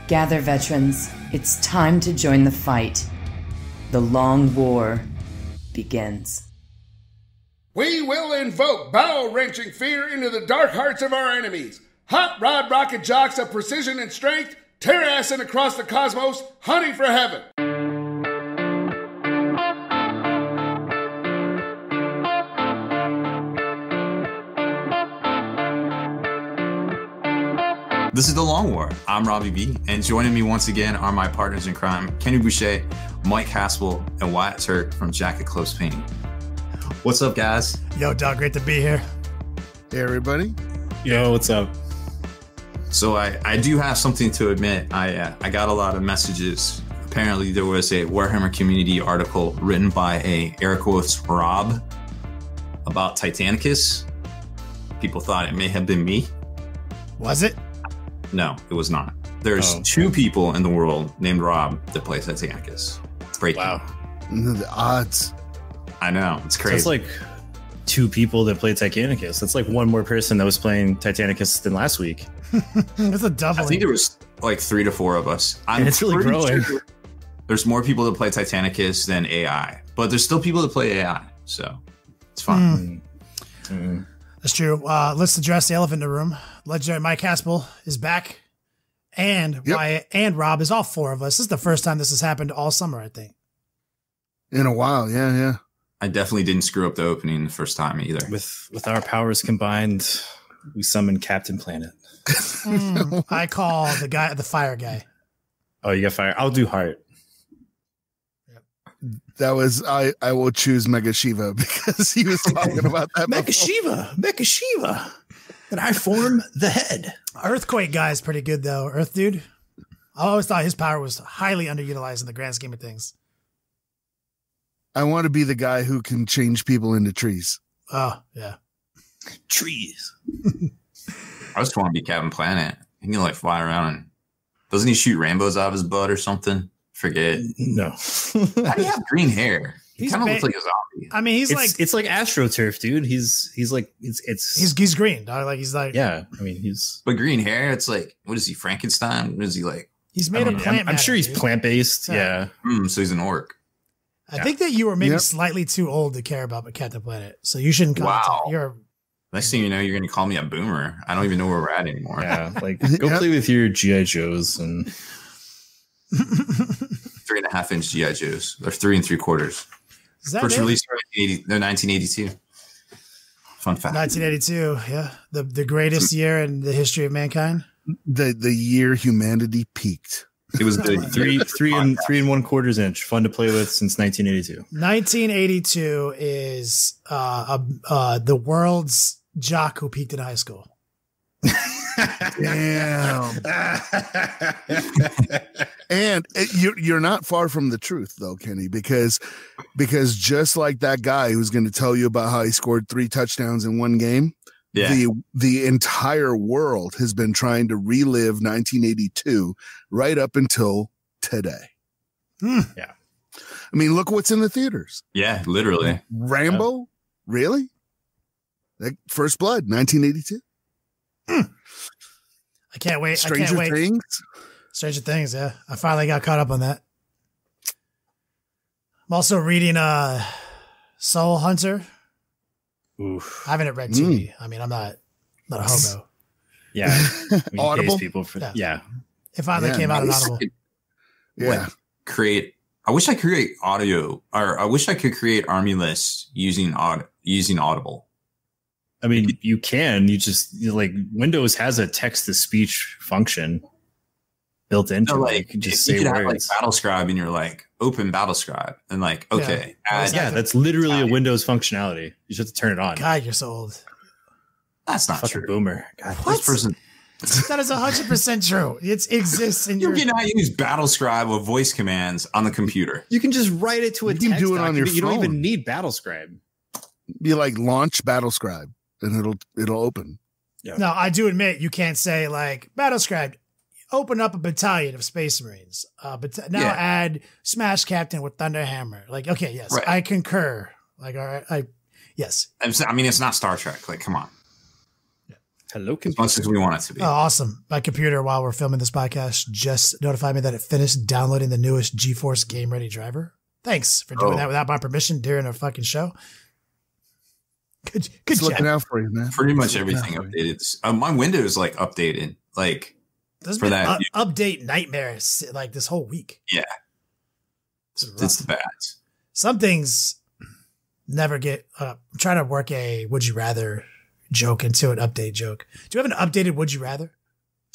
Gather, veterans. It's time to join the fight. The long war begins. We will invoke bowel-wrenching fear into the dark hearts of our enemies. Hot rod rocket jocks of precision and strength, terrassing across the cosmos, hunting for heaven. This is The Long War. I'm Robbie B, and joining me once again are my partners in crime, Kenny Boucher, Mike Haspil, and Wyatt Turk from Jacket Close Painting. What's up, guys? Yo, dog, great to be here. Hey, everybody. Yo, what's up? So I do have something to admit. I got a lot of messages. Apparently, there was a Warhammer community article written by a air quotes Rob about Titanicus. People thought it may have been me. Was it? No, it was not. There's two people in the world named Rob that play Titanicus. Great. Wow. The odds. I know. It's crazy. So it's like two people that play Titanicus. That's like one more person that was playing Titanicus than last week. It's a doubling. I think there was like 3 to 4 of us. And it's really growing. Sure there's more people that play Titanicus than AI, but there's still people that play AI, so it's fun. That's true. Let's address the elephant in the room. Legendary Mike Haspil is back, and Wyatt and Rob is all 4 of us. This is the first time this has happened all summer, I think. In a while, yeah. I definitely didn't screw up the opening the first time either. With our powers combined, we summoned Captain Planet. I call the fire guy. Oh, you got fire. I'll do heart. That was I will choose Mega Shiva because he was talking about that. Mega Shiva. And I form the head. Earthquake guy is pretty good though. Earth dude. I always thought his power was highly underutilized in the grand scheme of things. I want to be the guy who can change people into trees. Oh, yeah. Trees. I just want to be Captain Planet. He can like fly around and doesn't he shoot rainbows out of his butt or something? Forget. No. How do you have green hair? He kind of looks like a zombie. I mean, it's like AstroTurf, dude. He's like he's green, dog. Like he's like I mean but green hair. It's like what is he Frankenstein? What is he like? He's made of plant. I'm sure he's dude. plant based. Yeah. So he's an orc. I think that you were maybe slightly too old to care about Captain Planet, so you shouldn't. You're. Next thing you know, you're going to call me a boomer. I don't even know where we're at anymore. Yeah, like go play with your GI Joes and 3.5-inch GI Joes. They're 3 3/4. First release in 1982. Fun fact. 1982. Yeah, the greatest year in the history of mankind. The year humanity peaked. It was the 3 3.25 inch. Fun to play with since 1982. 1982 is the world's jock who peaked in high school. Damn. And you're not far from the truth though, Kenny, because just like that guy who's going to tell you about how he scored 3 touchdowns in one game, the entire world has been trying to relive 1982 right up until today. Yeah. I mean, look what's in the theaters. Yeah, literally. Rambo? Really? Like First Blood, 1982? I can't wait. Stranger Things? Stranger Things, yeah. I finally got caught up on that. I'm also reading Soul Hunter. Oof. I haven't read TV. I mean, I'm not a hobo. Yeah. Audible? People for It finally came out on Audible. I wish I could create audio, or I wish I could create army lists using Audible. I mean, you can. Like Windows has a text to speech function built into like you just you say could words. have like BattleScribe and you're like open BattleScribe and like okay. That's literally a Windows functionality. You just have to turn it on. God, you're so old. That's not Fucking true. boomer. God, This person. That is 100% true. It exists in You cannot use BattleScribe with voice commands on the computer. You can just write it to a You can text do it on your document. You don't phone. even need BattleScribe. You like launch BattleScribe and it'll open. Yeah. No, I do admit you can't say like BattleScribe, open up a battalion of Space Marines. Add Smash Captain with Thunderhammer. Like, okay, yes, Right. I concur. Like, all right, yes. I mean, it's not Star Trek. Like, come on. Hello, as much as we want it to be. Oh, awesome. My computer, while we're filming this podcast, just notified me that it finished downloading the newest GeForce Game Ready driver. Thanks for doing that without my permission during a fucking show. Good job. Looking out for you, man. Pretty much everything updated. My Windows like updated like There's for been that update nightmares like this whole week. Yeah, it's bad. Some things never get. I'm trying to work a would you rather joke into an update joke. Do you have an updated would you rather?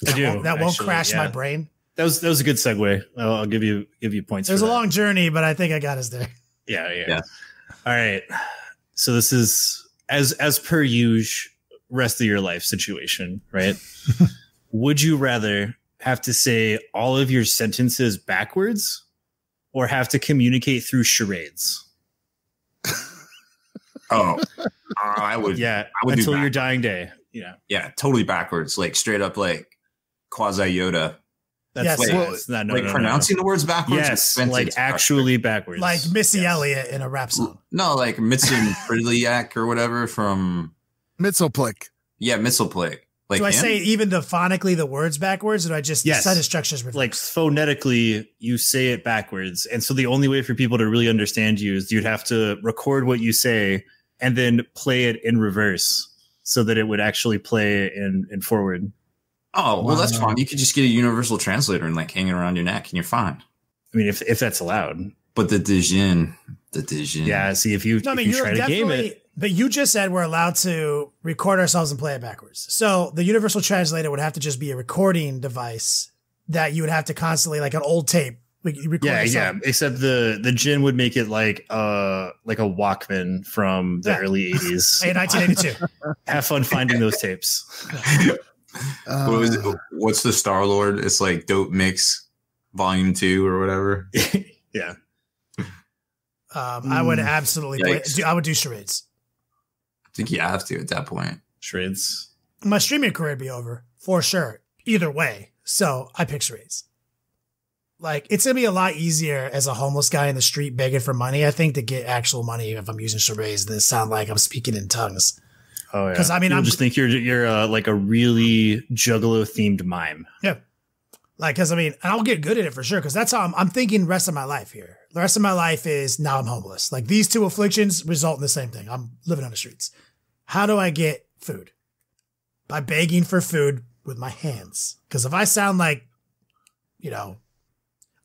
I do. That won't crash my brain. That was a good segue. I'll give you points. There's a long journey, but I think I got us there. Yeah. All right. So this is as per usual rest of your life situation, right? Would you rather have to say all of your sentences backwards or have to communicate through charades? I would. Yeah, I would until your dying day. Yeah, totally backwards, like straight up, like quasi Yoda. That's pronouncing the words backwards. Yes, like actually backwards, like Missy Elliott in a rap song. No, like Mitzi Pridliak or whatever from Mitzelplick. Yeah, Mitzelplick. Like do I say even phonetically the words backwards, or do I just set the structures reversed? Like phonetically, you say it backwards, and so the only way for people to really understand you is you'd have to record what you say and then play it in reverse so that it would actually play in forward. Oh, well, that's fine. You could just get a universal translator and like hang it around your neck and you're fine. I mean, if that's allowed. But the Dijin. Yeah, see, if you try to game it. But you just said we're allowed to record ourselves and play it backwards. So the universal translator would have to just be a recording device that you would have to constantly, like an old tape. Yeah. Except the Jin would make it like a Walkman from the early 80s. Hey, 1982. Have fun finding those tapes. What's the Star-Lord? It's like Dope Mix Volume 2 or whatever. Yeah. I would absolutely I would do charades. I think you have to at that point. Charades. My streaming career would be over for sure. Either way. So I pick charades. Like, it's going to be a lot easier as a homeless guy in the street begging for money, I think, to get actual money if I'm using charades than sound like I'm speaking in tongues. Oh, yeah. Because I mean, I just think you're like a really Juggalo themed mime. Yeah. Like, because I mean, I'll get good at it for sure. Because that's how I'm thinking rest of my life here. The rest of my life is now I'm homeless. Like, these two afflictions result in the same thing. I'm living on the streets. How do I get food? By begging for food with my hands. Because if I sound like,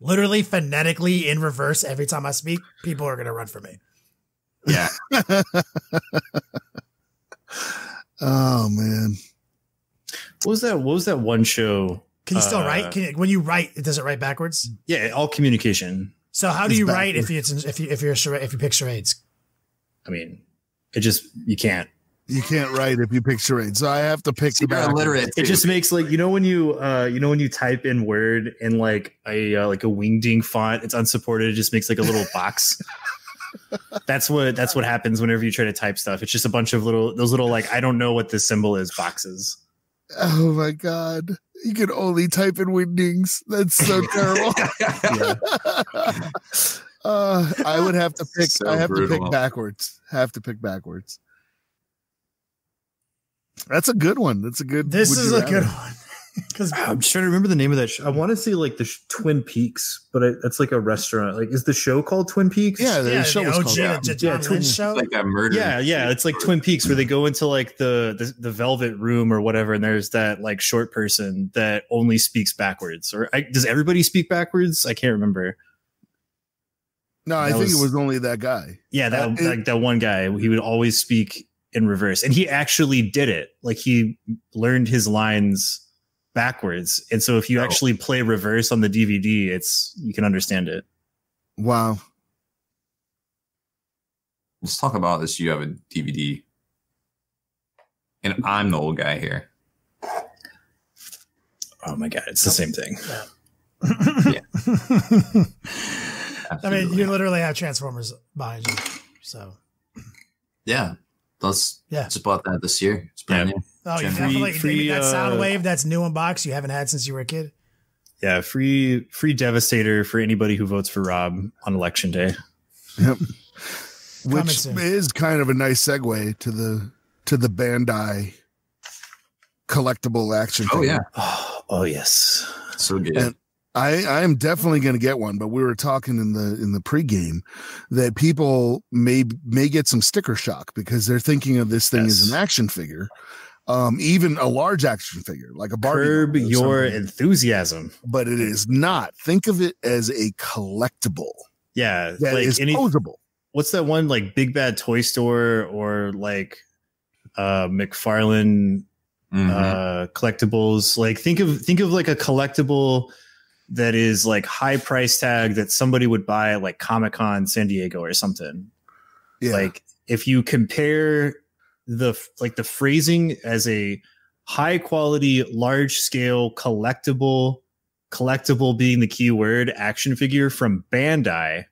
literally phonetically in reverse every time I speak, people are going to run for me. Yeah. Oh, man. What was that one show? Can you still write? When you write, does it write backwards? Yeah, all communication. So how do you write if you pick charades? I mean, you can't. You can't write if you pick charades. So I have to pick the illiterate. It just makes like when you type in Word in like a wingding font, it's unsupported. It just makes like a little box. That's what happens whenever you try to type stuff. It's just a bunch of those little like I don't know what this symbol is boxes. Oh my God. You can only type in wingdings. That's so terrible. I would have to pick to pick backwards. Have to pick backwards. That's a good one. This is a good one. Because I'm just trying to remember the name of that show. I want to say like the Twin Peaks, but that's like a restaurant. Like, is the show called Twin Peaks? Yeah, the show was called Twin show. Like that murder. Yeah. It's like Twin Peaks where they go into like the velvet room or whatever, and there's that like short person that only speaks backwards. Or does everybody speak backwards? I can't remember. No, I think it was only that guy. Yeah, that one guy. He would always speak in reverse, and he actually did it. Like he learned his lines backwards, and so if you actually play reverse on the DVD, you can understand it. Wow. Let's talk about this. You have a DVD, and I'm the old guy here. Oh my God, it's the same thing. Yeah. I mean, you literally have Transformers behind you, so yeah. Just bought that this year. It's brand new. Oh, you definitely that sound wave that's new in box you haven't had since you were a kid. Yeah, free Devastator for anybody who votes for Rob on election day. Yep. Which is kind of a nice segue to the Bandai collectible action Oh figure. yeah. Oh yes. So good. And I am definitely going to get one, but we were talking in the pregame that people may get some sticker shock because they're thinking of this thing as an action figure, even a large action figure like a Barbie. Curb your enthusiasm. But it is not. Think of it as a collectible. Yeah, that like is posable. What's that one like Big Bad Toy Store or like McFarlane collectibles? Like think of like a collectible that is like high price tag that somebody would buy at like ComicCon San Diego or something. Yeah. Like if you compare the phrasing as a high quality, large scale collectible being the key word, action figure from Bandai,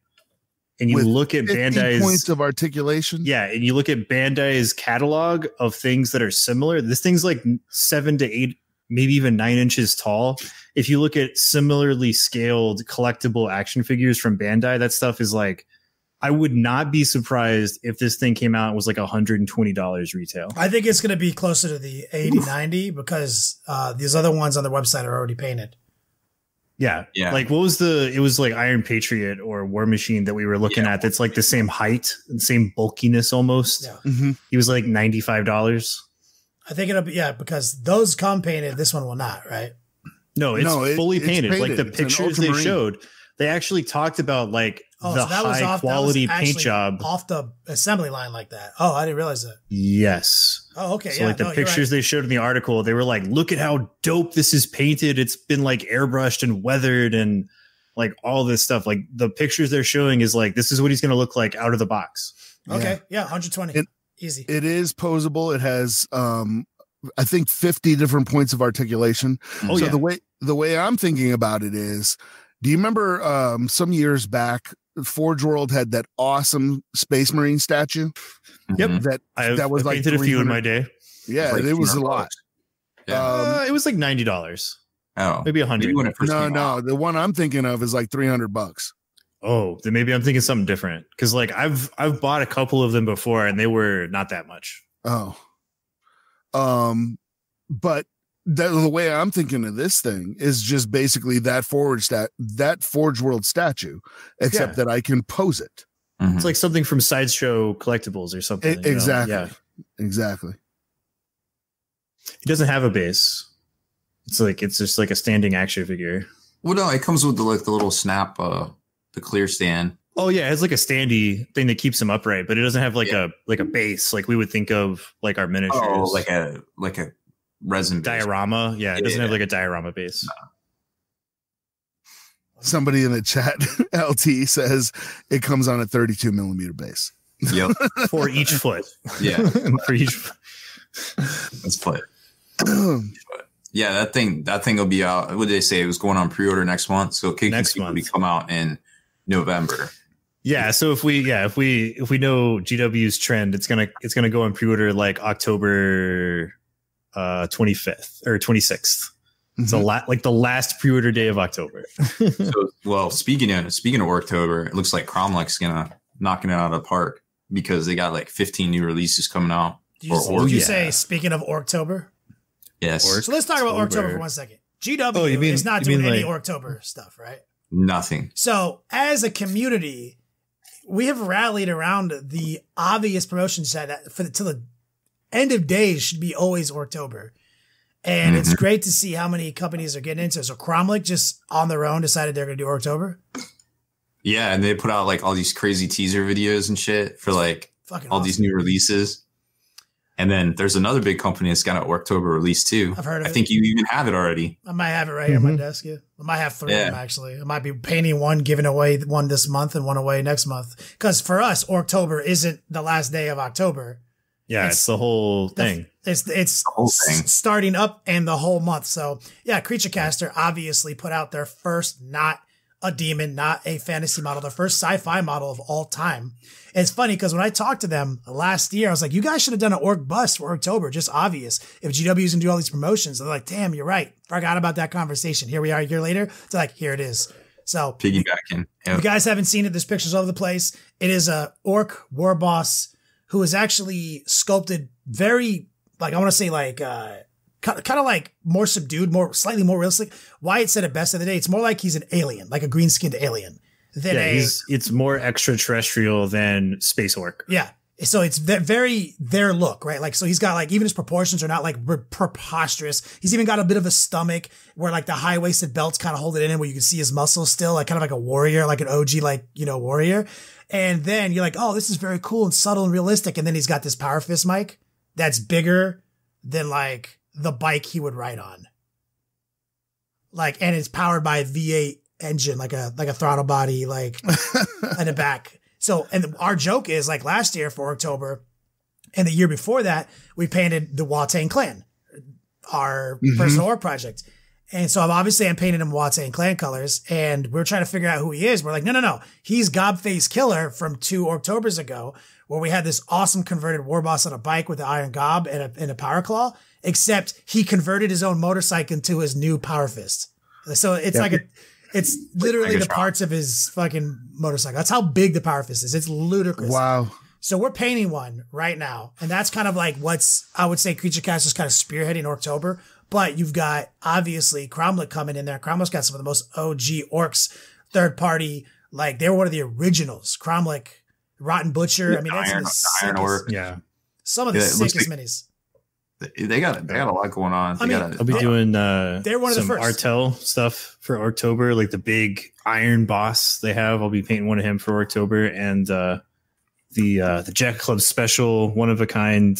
and you look at Bandai's points of articulation. Yeah, and you look at Bandai's catalog of things that are similar. This thing's like 7 to 8, maybe even 9 inches tall. If you look at similarly scaled collectible action figures from Bandai, that stuff is like, I would not be surprised if this thing came out and was like $120 retail. I think it's going to be closer to the 80, 90 because these other ones on their website are already painted. Yeah. Like what was it was like Iron Patriot or War Machine that we were looking at. That's like the same height and same bulkiness almost. Yeah. Mm-hmm. He was like $95. I think it'll be, because those come painted. This one will not, right? No, it's fully painted. Like the pictures they showed, they actually talked about like the high quality paint job off the assembly line like that. Oh, I didn't realize that. Yes. Oh, okay. So like the pictures they showed in the article, they were like, look at how dope this is painted. It's been like airbrushed and weathered and like all this stuff. Like the pictures they're showing is like, this is what he's going to look like out of the box. Okay. Yeah. 120. Easy. It is posable. It has, I think 50 different points of articulation. Oh, so the way I'm thinking about it is, do you remember some years back, Forge World had that awesome Space Marine statue? Yep. That was I painted a few in my day. Yeah, it was a lot. Yeah. It was like $90. Oh, maybe 100. No, the one I'm thinking of is like $300. Oh, then maybe I'm thinking something different. Because like I've bought a couple of them before and they were not that much. Oh. But the way I'm thinking of this thing is just basically that Forge World statue, except that I can pose it. Mm-hmm. It's like something from Sideshow Collectibles or something. Exactly. Yeah. Exactly. It doesn't have a base. It's just like a standing action figure. Well, no, it comes with the little snap, the clear stand. Oh yeah, it has like a standy thing that keeps him upright, but it doesn't have like a base like we would think of like our miniatures. Oh, like a resin diorama. Yeah, it doesn't have like a diorama base. No. Somebody in the chat, LT, says it comes on a 32 millimeter base. Yep. For each foot. Yeah. For each foot. Let's play it. Yeah, that thing will be out. What did they say? It was going on pre-order next month. So next month will come out in November. Yeah, so if we know GW's trend, it's gonna go on pre-order like October 25th or 26th. It's like the last pre-order day of October. Speaking of Orktober, it looks like Cromlech's gonna knocking it out of the park because they got like 15 new releases coming out. Did you say speaking of Orktober? Yes. So let's talk about Orktober for 1 second. GW is not doing any Orktober stuff, right? Nothing. So as a community, we have rallied around the obvious promotions that till the end of days should be always Orktober. And it's great to see how many companies are getting into it. So Cromlech just on their own decided they're going to do Orktober. Yeah, and they put out like all these crazy teaser videos and shit for like these new releases. And then there's another big company that's got an Orktober release too. I've heard of it. I think you even have it already. I might have it right here on my desk. Yeah. I might have 3 of them actually. I might be painting one, giving away one this month and one away next month. Because for us, Orktober isn't the last day of October. Yeah, it's the whole thing. It's the whole thing. Starting up and the whole month. So yeah, Creature Caster obviously put out their first not a demon, not a fantasy model, their first sci-fi model of all time. And it's funny because when I talked to them last year, I was like, you guys should have done an Ork bust for Orktober, just obvious. If GW is going to do all these promotions, they're like, damn, you're right. Forgot about that conversation. Here we are a year later. It's like, here it is. So piggybacking. If you guys haven't seen it, there's pictures all over the place. It is a Ork war boss who is actually sculpted very, like, I want to say like kind of like more subdued, slightly more realistic. Wyatt said it best the other day. It's more like he's an alien, like a green skinned alien. It's more extraterrestrial than space orc. Yeah. So it's very their look, right? Like, so he's got like, even his proportions are not like preposterous. He's even got a bit of a stomach where like the high waisted belts kind of hold it in where you can see his muscles still, like kind of like a warrior, like an OG, like, warrior. And then you're like, oh, this is very cool and subtle and realistic. And then he's got this power fist mic that's bigger than like the bike he would ride on. Like, and it's powered by a V8 engine, like a throttle body, like in the back. So, and our joke is like last year for Orktober and the year before that, we painted the Watain clan, our personal orc project. And so I'm painting him Watain clan colors and we're trying to figure out who he is. We're like, no. He's Gobface Killer from 2 Orktobers ago, where we had this awesome converted war boss on a bike with the iron gob and a power claw, except he converted his own motorcycle into his new power fist. So it's it's literally the parts of his fucking motorcycle. That's how big the power fist is. It's ludicrous. Wow. So we're painting one right now. And that's kind of like I would say Creature Cast is kind of spearheading Orktober. But you've got obviously Cromlech coming in there. Cromlech's got some of the most OG orcs, third party. Like they were one of the originals. Cromlech, Rotten Butcher. I mean, that's Iron Orc. Yeah. Some of the sickest minis. They got a lot going on. I'll be doing they're one of the some first Artel stuff for Orktober, like the big iron boss they have. I'll be painting one of him for Orktober, and the Jack Club special one of a kind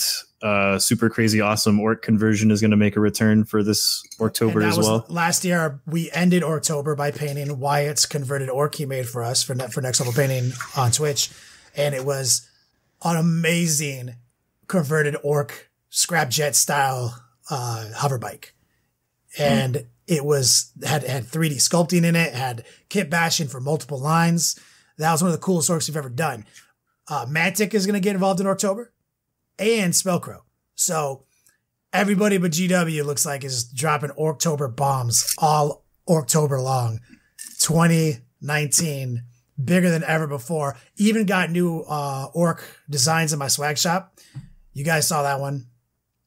super crazy awesome orc conversion is going to make a return for this Orktober as well. Last year we ended Orktober by painting Wyatt's converted orc he made for us for Next Level Painting on Twitch, and it was an amazing converted orc scrapjet style hover bike, and it had 3D sculpting in it, had kit bashing for multiple lines. That was one of the coolest orcs we've ever done. Mantic is going to get involved in Orktober, and Spellcrow. So everybody but GW looks like is dropping Orktober bombs all Orktober long. 2019, bigger than ever before. Even got new orc designs in my swag shop. You guys saw that one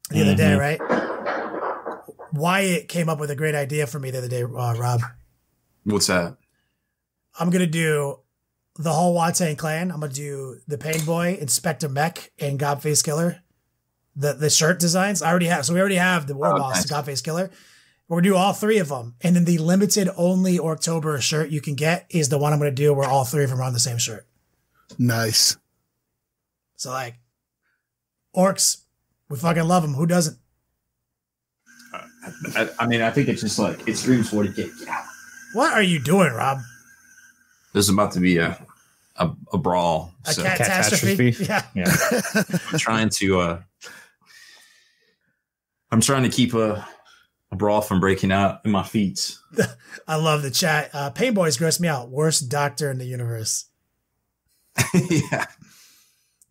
the other day, right? Wyatt came up with a great idea for me the other day, Rob. What's that? I'm going to do the whole Watain clan. I'm going to do the Pain Boy, Inspector Mech, and Gobface Killer. The shirt designs I already have. So we already have the War Boss, nice. Gobface Killer. We're going to do all 3 of them. And then the limited only Orktober shirt you can get is the one I'm going to do where all 3 of them are on the same shirt. Nice. So like, orcs, we fucking love them. Who doesn't? I think it's just like, it screams 40K. Get out. What are you doing, Rob? There's about to be a brawl. A catastrophe? Yeah. I'm trying to keep a brawl from breaking out in my feet. I love the chat. Pain Boys gross me out. Worst doctor in the universe. Yeah.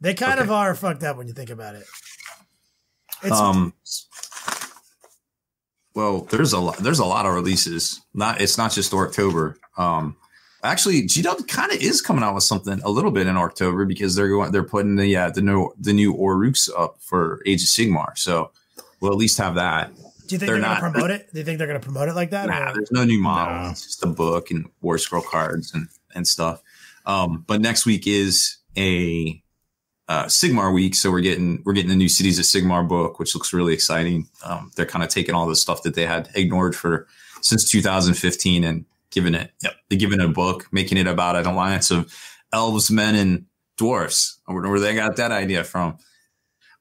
They kind of are fucked up when you think about it. Well, there's a lot of releases. It's not just Orktober. Actually, GW kind of is coming out with something a little bit in Orktober because they're putting the new Oruks up for Age of Sigmar. So we'll at least have that. Do you think they're going to promote it? Do you think they're going to promote it like that? Nah, there's no new model. No. It's just a book and War Scroll cards and stuff. But next week is a Sigmar week, so we're getting the new Cities of Sigmar book, which looks really exciting. They're kind of taking all the stuff that they had ignored since 2015 and giving it a book, making it about an alliance of elves, men, and dwarfs. I don't know where they got that idea from,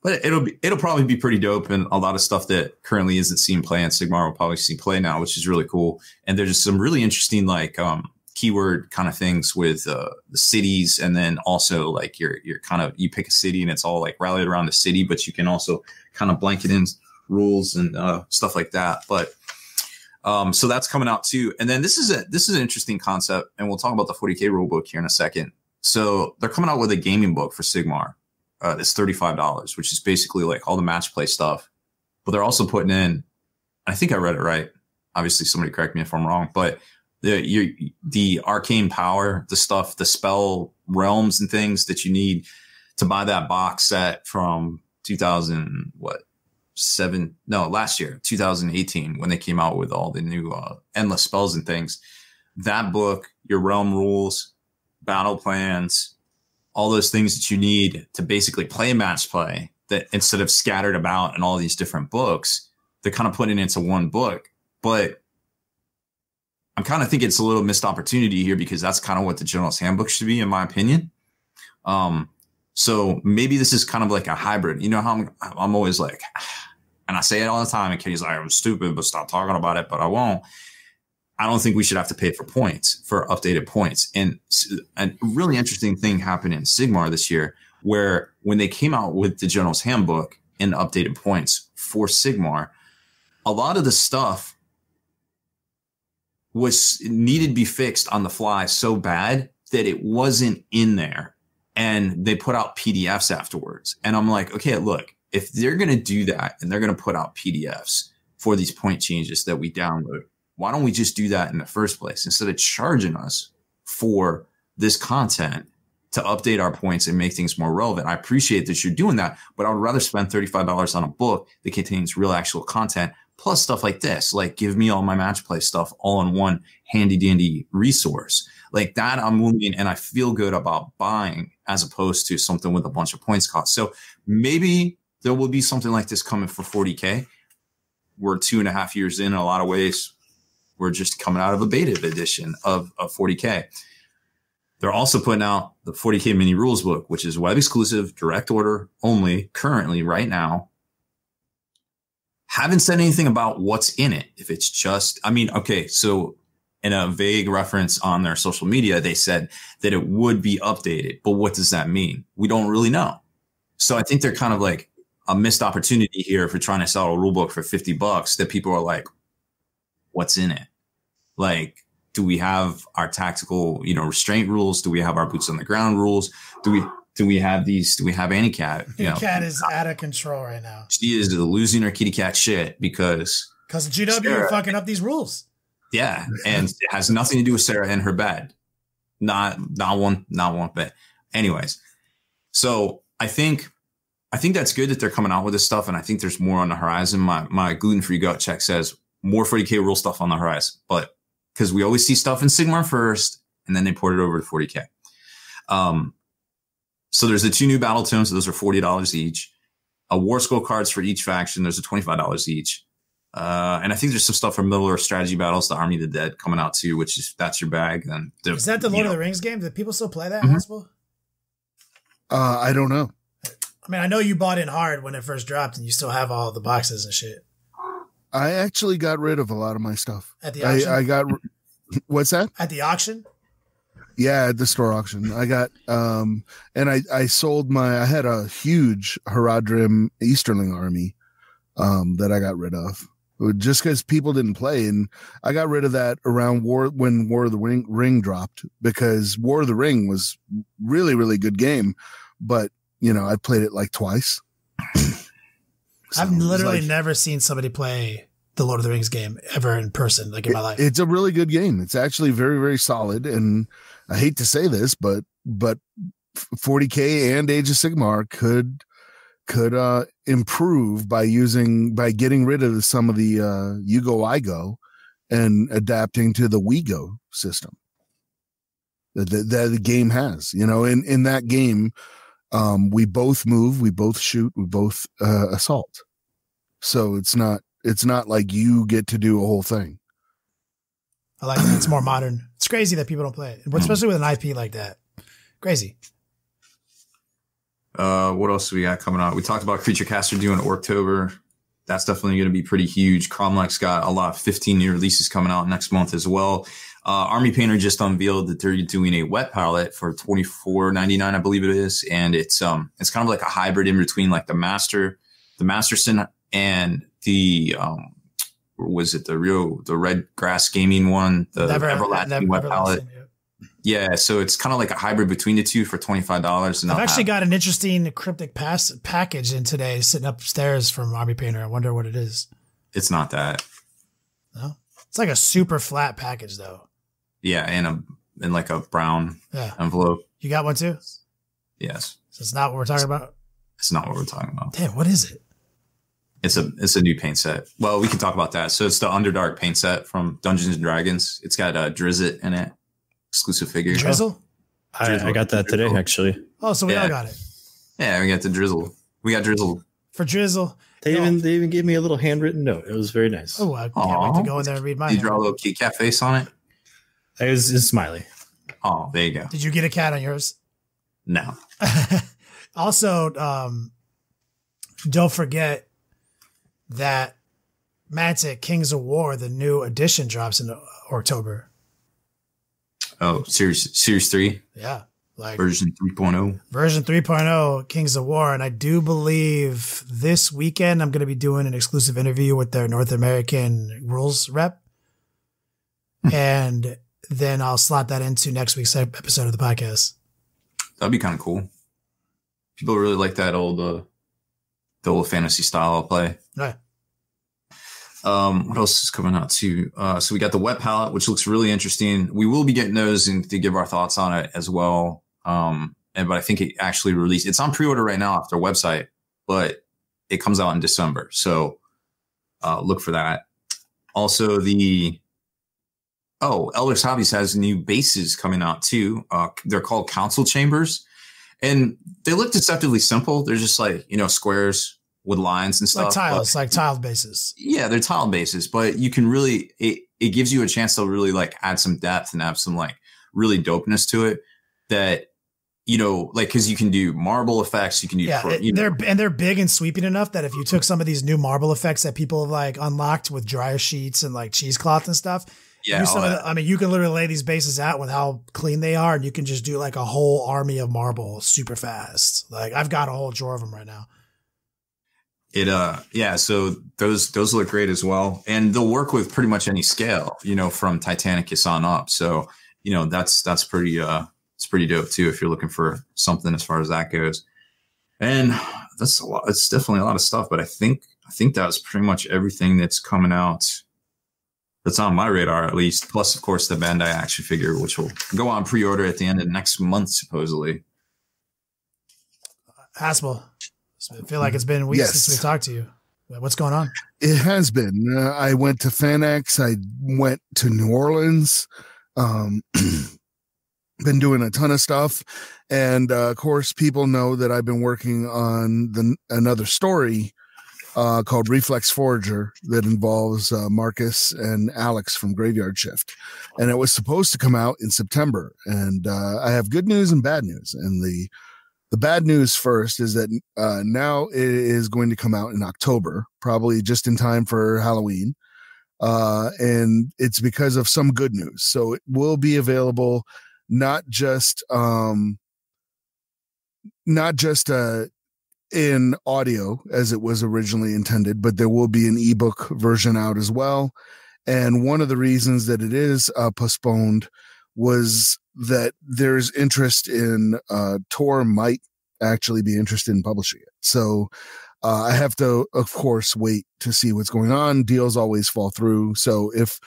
but it'll probably be pretty dope. And a lot of stuff that currently isn't seen play in Sigmar will probably see play now, which is really cool. And there's just some really interesting keyword kind of things with the cities, and then also like you pick a city and it's all like rallied around the city, but you can also kind of blanket in rules and stuff like that. But so that's coming out too. And then this is an interesting concept, and we'll talk about the 40K rule book here in a second. So they're coming out with a gaming book for Sigmar. It's $35, which is basically like all the match play stuff. But they're also putting in, I think I read it right. Obviously, somebody correct me if I'm wrong, but the arcane power, the stuff, the spell realms and things that you need to buy that box set from 2000, last year, 2018, when they came out with all the new endless spells and things. That book, your realm rules, battle plans, all those things that you need to basically play match play, that instead of scattered about in all these different books, they're kind of putting it into one book. But I'm kind of thinking it's a little missed opportunity here, because that's kind of what the General's Handbook should be, in my opinion. So maybe this is kind of like a hybrid. You know how I'm always like, and I say it all the time, and Kenny's like, I'm stupid, but stop talking about it, but I won't. I don't think we should have to pay for points, for updated points. And a really interesting thing happened in Sigmar this year, where when they came out with the General's Handbook and updated points for Sigmar, a lot of the stuff needed to be fixed on the fly so bad that it wasn't in there. And they put out PDFs afterwards. And I'm like, okay, look, if they're going to do that and they're going to put out PDFs for these point changes that we download, why don't we just do that in the first place instead of charging us for this content to update our points and make things more relevant? I appreciate that you're doing that, but I would rather spend $35 on a book that contains real actual content, plus stuff like this. Like, give me all my match play stuff all in one handy dandy resource. Like that I'm willing and I feel good about buying, as opposed to something with a bunch of points cost. So maybe there will be something like this coming for 40K. We're 2.5 years in a lot of ways. We're just coming out of a beta edition of 40K. They're also putting out the 40K mini rules book, which is web exclusive, direct order only, currently right now. Haven't said anything about what's in it. If it's just, okay, so in a vague reference on their social media, they said that it would be updated. But what does that mean? We don't really know. So I think they're kind of like a missed opportunity here for trying to sell a rule book for $50 that people are like, what's in it? Like, do we have our tactical, restraint rules? Do we have our boots on the ground rules? Do we have these? Do we have any cat? Cat is out of control right now. She is losing her kitty cat shit because GW are fucking up these rules. Yeah, and it has nothing to do with Sarah and her bed. Not one bit. Anyways, so I think that's good that they're coming out with this stuff, and I think there's more on the horizon. My gluten-free gut check says more 40K rule stuff on the horizon, but because we always see stuff in Sigmar first, and then they port it over to 40K. So there's the 2 new battle tomes. So those are $40 each. A war scroll cards for each faction. Those are $25 each. And I think there's some stuff from Middle Earth strategy battles, the Army of the Dead coming out too, that's your bag. Then is that the Lord of the Rings game? Do people still play that, Haspil? I don't know. I know you bought in hard when it first dropped, and you still have all the boxes and shit. I actually got rid of a lot of my stuff at the auction. I got what's that? At the auction? Yeah, at the store auction. I got and I sold I had a huge Haradrim Easterling army that I got rid of. Just because people didn't play, and I got rid of that around when War of the Ring dropped, because War of the Ring was really, really good game, but I played it like twice. So I've literally never seen somebody play the Lord of the Rings game ever in person, like in my life. It's a really good game. It's actually very, very solid, and I hate to say this, but 40K and Age of Sigmar could improve by getting rid of some of the you go I go and adapting to the we go system that the game has. In that game, we both move, we both shoot, we both assault. So it's not like you get to do a whole thing. I like that. It's more modern. It's crazy that people don't play it, especially with an IP like that. Crazy. What else do we got coming out? We talked about Creature Caster doing Orktober. That's definitely going to be pretty huge. Cromlech's got a lot of 15-year releases coming out next month as well. Army Painter just unveiled that they're doing a wet palette for $24.99, I believe it is, and it's kind of like a hybrid in between like the Masterson and the was it the Red Grass Gaming one, the Everlasting wet palette. Yeah, so it's kind of like a hybrid between the two for $25. And I've actually got an interesting cryptic package in today sitting upstairs from Army Painter. I wonder what it is. It's not that. No? It's like a super flat package, though. Yeah, in like a brown envelope. You got one, too? Yes. So it's not what we're talking about? It's not what we're talking about. Damn, what is it? It's a new paint set. Well, we can talk about that. So it's the Underdark paint set from Dungeons and Dragons. It's got a Drizzit in it, exclusive figure. Drizzle? I got that today, actually. Oh, so we all got it. Yeah, we got the Drizzle. We got Drizzle. For Drizzle. They even gave me a little handwritten note. It was very nice. Oh, I can't wait to go in there and read mine. Did you draw a little Kit Kat face on it? It was smiley. Oh, there you go. Did you get a cat on yours? No. Also, don't forget that Magic Kings of War, the new edition, drops in Orktober. Oh, series 3? Yeah. Like version 3.0. Version 3.0 Kings of War. And I do believe this weekend I'm going to be doing an exclusive interview with their North American rules rep. And then I'll slot that into next week's episode of the podcast. That'd be kind of cool. People really like that the old fantasy style of play. Right. What else is coming out too? So we got the wet palette, which looks really interesting. We will be getting those and to give our thoughts on it as well. But I think it actually released. It's on pre-order right now off their website, but it comes out in December. So look for that. Also, Elders Hobbies has new bases coming out too. They're called Council Chambers, and they look deceptively simple. They're just like, squares with lines and stuff. Like tiles, like tiled bases. Yeah, they're tiled bases, but you can really, it gives you a chance to really like add some depth and have some like really dopeness to it that, cause you can do marble effects. You can do, they're big and sweeping enough that if you took some of these new marble effects that people have like unlocked with dryer sheets and like cheesecloth and stuff. Yeah. You can literally lay these bases out with how clean they are, and you can just do like a whole army of marble super fast. Like I've got a whole drawer of them right now. So those look great as well. And they'll work with pretty much any scale, from Titanicus on up. So, that's pretty, it's pretty dope too, if you're looking for something as far as that goes. And that's a lot. It's definitely a lot of stuff, but I think that was pretty much everything that's coming out. That's on my radar, at least. Plus, of course, the Bandai action figure, which will go on pre-order at the end of next month, supposedly. Haspil. I feel like it's been weeks since we talked to you. What's going on? It has been. I went to FanX. I went to New Orleans. Been doing a ton of stuff. And, of course, people know that I've been working on another story called Reflex Forager that involves Marcus and Alex from Graveyard Shift. And it was supposed to come out in September. And I have good news and bad news. And the bad news first is that now it is going to come out in October, probably just in time for Halloween. And it's because of some good news. So it will be available not just in audio as it was originally intended, but there will be an ebook version out as well. And one of the reasons that it is postponed was that there's interest in Tor might actually be interested in publishing it. So I have to, of course, wait to see what's going on. Deals always fall through. So if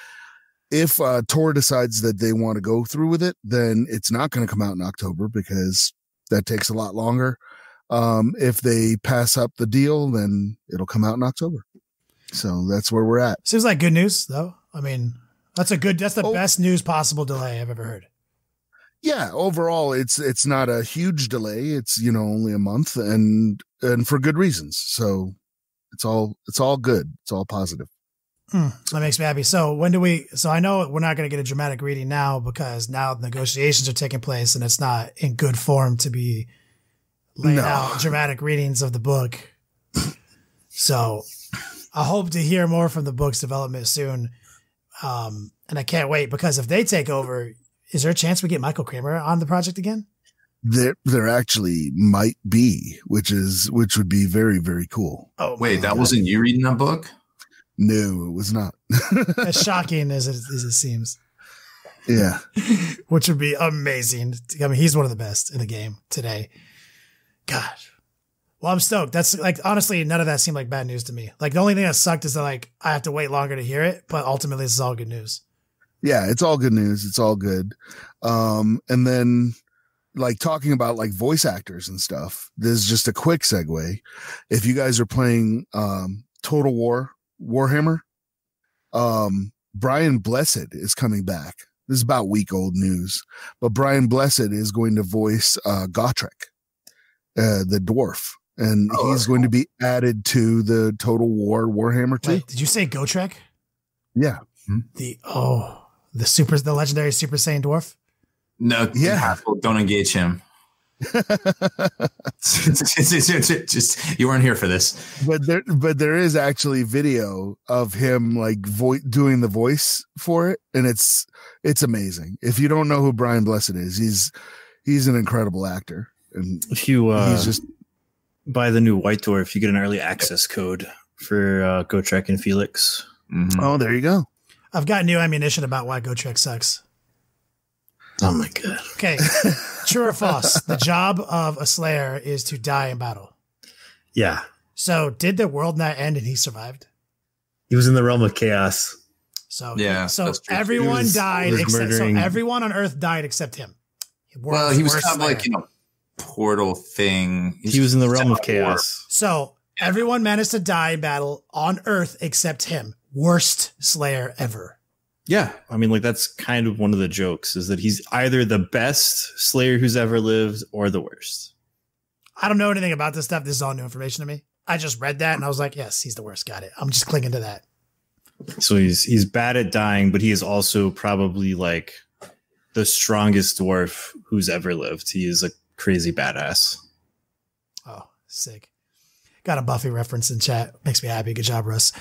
Tor decides that they want to go through with it, then it's not going to come out in October because that takes a lot longer. If they pass up the deal, then it'll come out in October. So that's where we're at. Seems like good news, though. I mean, that's the best news possible delay I've ever heard. Yeah, overall, it's not a huge delay. It's, only a month and for good reasons. So it's all good. It's all positive. That makes me happy. So so I know we're not going to get a dramatic reading now because now negotiations are taking place and it's not in good form to be laying out dramatic readings of the book. So I hope to hear more from the book's development soon. And I can't wait because if they take over, is there a chance we get Michael Kramer on the project again? There actually might be, which would be very, very cool. Oh, wait, that wasn't you reading that book? No, it was not. As shocking as it seems. Yeah. Which would be amazing. I mean, he's one of the best in the game today. Gosh. Well, I'm stoked. That's like, honestly, none of that seemed like bad news to me. Like the only thing that sucked is that like, I have to wait longer to hear it, but ultimately this is all good news. Yeah, it's all good news. It's all good. And then like talking about like voice actors and stuff, this is just a quick segue. If you guys are playing, Total War Warhammer. Brian Blessed is coming back. This is about week-old news, but Brian Blessed is going to voice Gotrek, the dwarf, and he's going to be added to the Total War Warhammer 2. Wait, did you say Gotrek? Yeah. The legendary Super Saiyan dwarf? No, yeah. Don't engage him. Just you weren't here for this. But there is actually video of him like doing the voice for it, and it's amazing. If you don't know who Brian Blessed is, he's an incredible actor. And if you he's just buy the new White Dwarf, you get an early access code for Gotrek and Felix. Mm-hmm. Oh, there you go. I've got new ammunition about why Gotrek sucks. Oh my god. Okay. True or false? The job of a Slayer is to die in battle. Yeah. So did the world not end and he survived? He was in the realm of chaos. So yeah. So everyone died except everyone on Earth died except him. He was kind of like portal thing. He was in the realm of chaos. So everyone managed to die in battle on Earth except him. Worst Slayer ever. Yeah. I mean, like, that's kind of one of the jokes is that he's either the best Slayer who's ever lived or the worst. I don't know anything about this stuff. This is all new information to me. I just read that and I was like, yes, he's the worst. Got it. I'm just clinging to that. So he's bad at dying, but he is also probably like the strongest dwarf who's ever lived. He is a crazy badass. Oh, sick. Got a Buffy reference in chat. Makes me happy. Good job, Russ.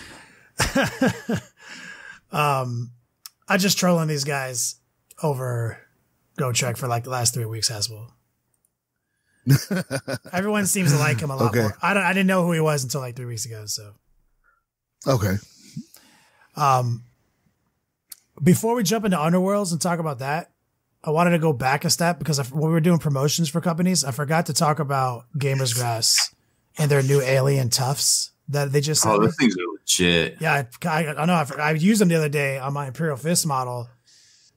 I just trolling these guys over Gotrek for like the last 3 weeks, Haspil. Everyone seems to like him a lot more. I didn't know who he was until like 3 weeks ago. So, okay. Before we jump into Underworlds and talk about that, I wanted to go back a step because when we were doing promotions for companies, I forgot to talk about Gamers Grass and their new alien tufts that they just sent. Oh, those things are legit. Yeah, I know. I used them the other day on my Imperial Fist model,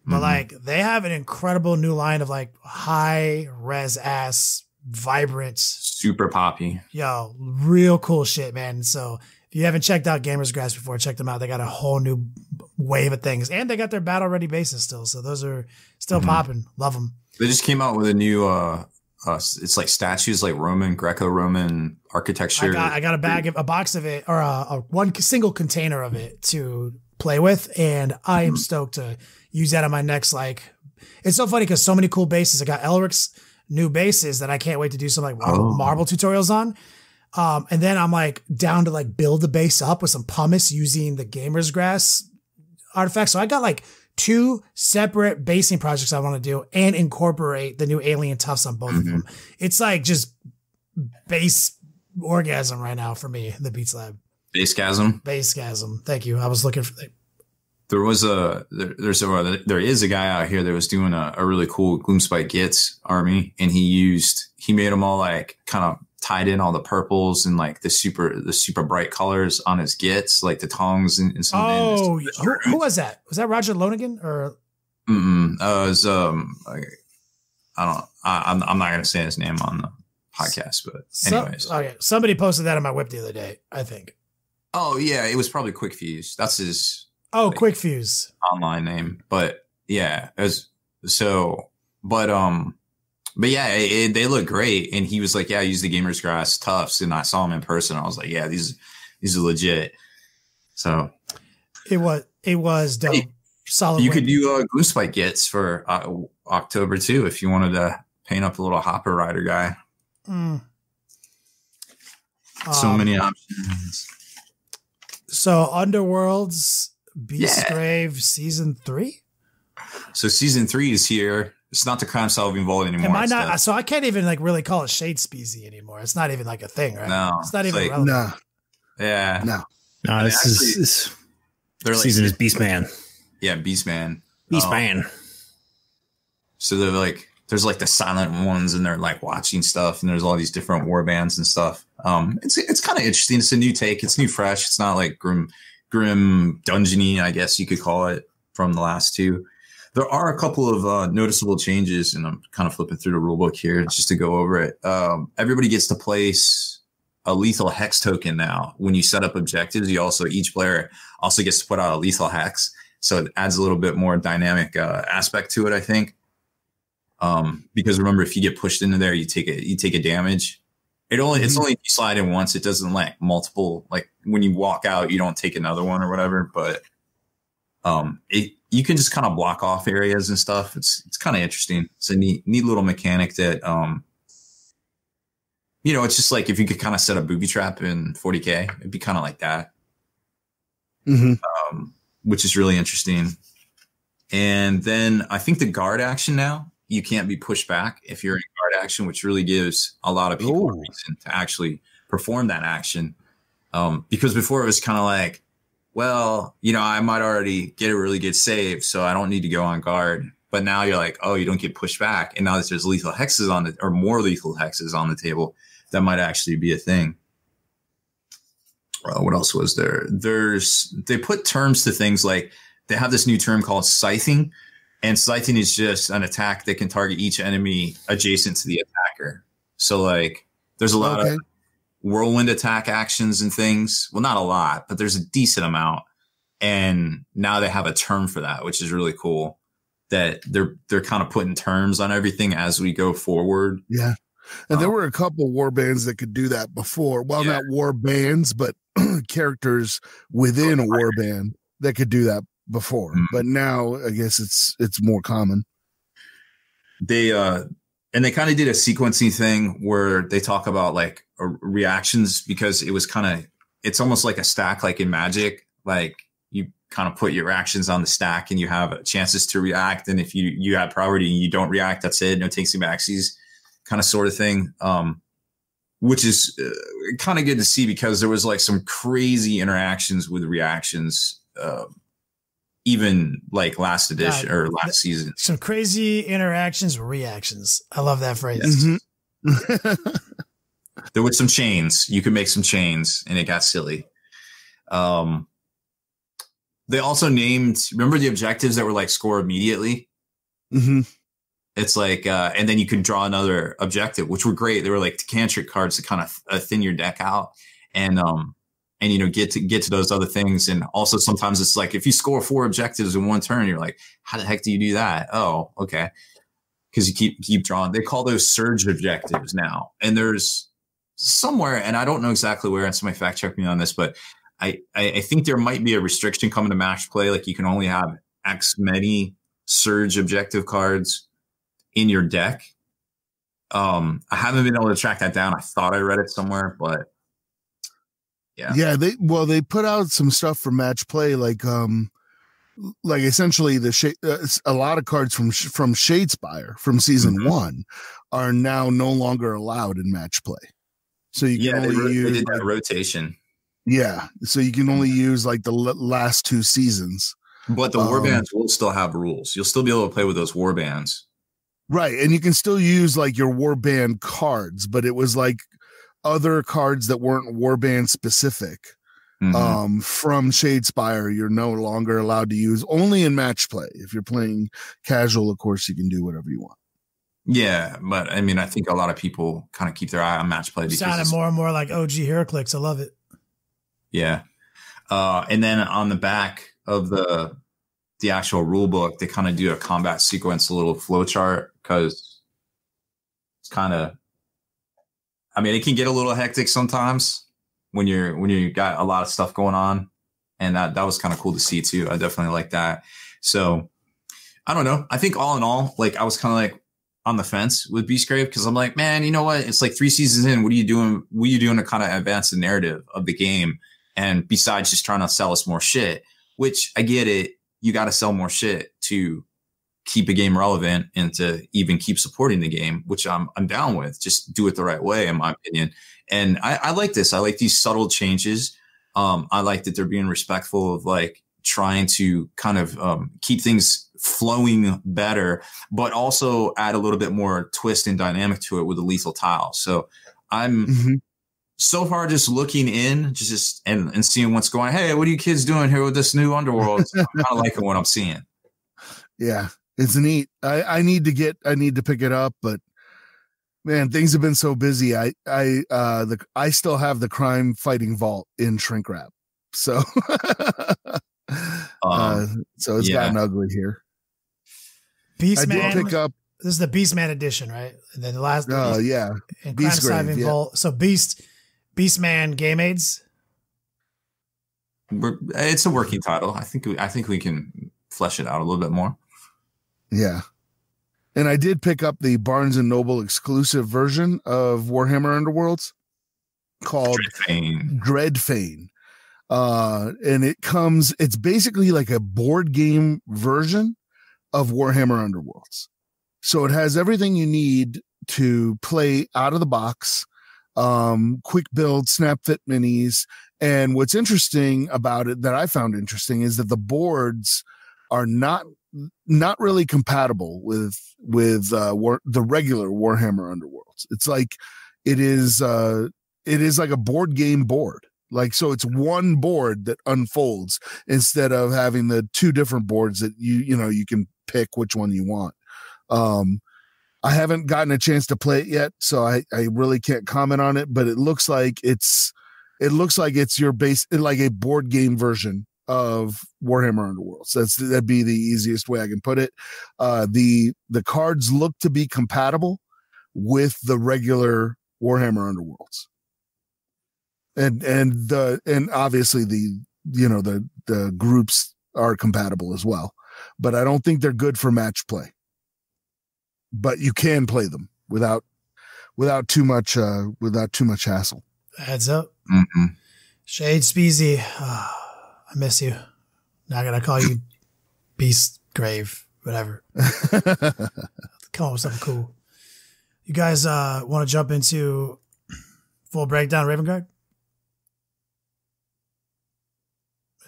but like they have an incredible new line of like high res ass vibrant, super poppy. Yo, real cool shit, man. So if you haven't checked out Gamers Grass before, check them out. They got a whole new wave of things, and they got their battle ready bases still. So those are still popping. Love them. They just came out with a new. It's like statues, like Roman, Greco-Roman architecture. I got a box of it, or a one single container of it to play with, and I am stoked to use that on my next. Like, it's so funny because so many cool bases. I got Elric's new bases that I can't wait to do some like marble tutorials on. And then I'm like down to like build the base up with some pumice using the Gamers Grass artifact. So I got like 2 separate basing projects I want to do and incorporate the new alien tufts on both of them. It's like just base orgasm right now for me in the Beats Lab. Basegasm. Basegasm. Thank you. I was looking for that. There is a guy out here that was doing a really cool Gloomspite Gits army, and he made them all like kind of tied in all the purples and like the super bright colors on his Gits, like the tongs and some. Oh, who was that? Was that Roger Lonigan or? It was I'm not gonna say his name on the podcast, but anyways. Somebody posted that on my whip the other day, I think. Oh yeah, it was probably Quick Fuse. That's his. Oh, like, Quick Fuse online name, but yeah, But yeah, they look great. And he was like, yeah, I use the Gamers Grass Tufts. And I saw him in person. I was like, yeah, these are legit. So it was dope. Hey, solid. You could do Gloomspite Gits for October too, if you wanted to paint up a little Hopper Rider guy. So many options. So Underworlds Beastgrave Season 3? So Season 3 is here. It's not the crime solving vault anymore. Am I not? So I can't even like really call it Shade Speezy anymore. It's not even like a thing, right? No, it's not even relevant. No. Yeah. No. This season is Beastman. Yeah, Beastman. Beastman. So they're like, there's like the silent ones, and they're like watching stuff, and there's all these different war bands and stuff. It's kind of interesting. It's a new take. It's new, fresh. It's not like grim dungeony, I guess you could call it, from the last 2. There are a couple of noticeable changes, and I'm kind of flipping through the rulebook here just to go over it. Everybody gets to place a lethal hex token now. When you set up objectives, each player also gets to put out a lethal hex. So it adds a little bit more dynamic aspect to it, I think. Because remember, if you get pushed into there, you take a damage. It's only if you slide in once. It doesn't like multiple, like when you walk out, you don't take another one or whatever. But you can just kind of block off areas and stuff. It's kind of interesting. It's a neat little mechanic that it's just like if you could kind of set a booby trap in 40K, it'd be kind of like that. Which is really interesting. And then I think the guard action now, you can't be pushed back if you're in guard action, which really gives a lot of people a reason to actually perform that action. Because before it was kind of like, well, I might already get a really good save, so I don't need to go on guard. But now you're like, oh, you don't get pushed back. And now that there's lethal hexes or more lethal hexes on the table, that might actually be a thing. What else was there? They put terms to things like they have this new term called scything. And scything is just an attack that can target each enemy adjacent to the attacker. So like there's a lot of whirlwind attack actions and things. Well, not a lot, but there's a decent amount. And now they have a term for that, which is really cool. That they're kind of putting terms on everything as we go forward. Yeah. And there were a couple war bands that could do that before. Well, not war bands, but characters within a war band that could do that before. But now I guess it's more common. They kind of did a sequencing thing where they talk about like reactions, because it's almost like a stack, like in Magic. Like you kind of put your actions on the stack and you have chances to react. And if you have priority and you don't react, that's it. No takesy backsies kind of sort of thing. Which is kind of good to see, because there was like some crazy interactions with reactions, even like last edition or last season. Some crazy interactions, reactions. I love that phrase. Yes. There was some chains. You could make some chains, and it got silly. They also named, remember the objectives that were like score immediately? It's like, and then you could draw another objective, which were great. They were like cantrip cards to kind of thin your deck out and get to those other things. And also sometimes it's like, if you score 4 objectives in one turn, you're like, how the heck do you do that? Oh, okay. Because you keep drawing. They call those surge objectives now. And there's somewhere, and I don't know exactly where, and somebody fact check me on this, but I think there might be a restriction coming to match play. Like you can only have X many surge objective cards in your deck. I haven't been able to track that down. I thought I read it somewhere, but yeah. They put out some stuff for match play, like essentially a lot of cards from Shadespire from season 1 are now no longer allowed in match play. So you can only use they did that rotation. Yeah, so you can only use like the last 2 seasons. But the warbands will still have rules. You'll still be able to play with those warbands. Right, and you can still use like your warband cards, but it was like other cards that weren't warband specific. From Shadespire, you're no longer allowed to use, only in match play. If you're playing casual, of course, you can do whatever you want. Yeah, but I mean, I think a lot of people kind of keep their eye on match play. Sounded more and more like OG HeroClix. I love it. Yeah. And then on the back of the actual rule book, they kind of do a combat sequence, a little flow chart, because it's kind of, I mean, it can get a little hectic sometimes when you got a lot of stuff going on. And that was kind of cool to see too. I definitely like that. So I don't know. I think all in all, like I was kind of like on the fence with Beastgrave, because I'm like, man, you know what? It's like 3 seasons in. What are you doing? What are you doing to kind of advance the narrative of the game? And besides just trying to sell us more shit, which I get it. You got to sell more shit to keep a game relevant and to even keep supporting the game, which I'm down with. Just do it the right way, in my opinion. And I like this. I like these subtle changes. I like that they're being respectful of like trying to kind of keep things flowing better, but also add a little bit more twist and dynamic to it with the lethal tile. So I'm so far just looking in and seeing what's going on. Hey, what are you kids doing here with this new Underworld? I'm kind of liking what I'm seeing. Yeah, it's neat. I need to pick it up, but Man, things have been so busy. I still have the crime fighting vault in shrink wrap. So, so it's gotten ugly here. Beastman. I did pick up. This is the Beastman edition, right? And then the last. Yeah. And Beast Grave, Vault. So Beastman Game Aids. It's a working title. I think we can flesh it out a little bit more. Yeah. And I did pick up the Barnes & Noble exclusive version of Warhammer Underworlds called Dreadfane. And it's basically like a board game version of Warhammer Underworlds. So it has everything you need to play out of the box, quick build, snap fit minis. And what's interesting about it that I found interesting is that the boards are not really compatible with the regular Warhammer Underworlds. It's like it is like a board game board. Like, so it's one board that unfolds instead of having the two different boards that you can pick which one you want. I haven't gotten a chance to play it yet, so I really can't comment on it, but it looks like it's your base, like a board game version of Warhammer Underworlds. That'd be the easiest way I can put it. The cards look to be compatible with the regular Warhammer Underworlds. And obviously the groups are compatible as well, but I don't think they're good for match play. But you can play them without too much hassle. Heads up. Mm-hmm. Shade Speezy. I miss you. Now I gotta call you Beast Grave, whatever. Come up with something cool. You guys want to jump into full breakdown Raven Guard?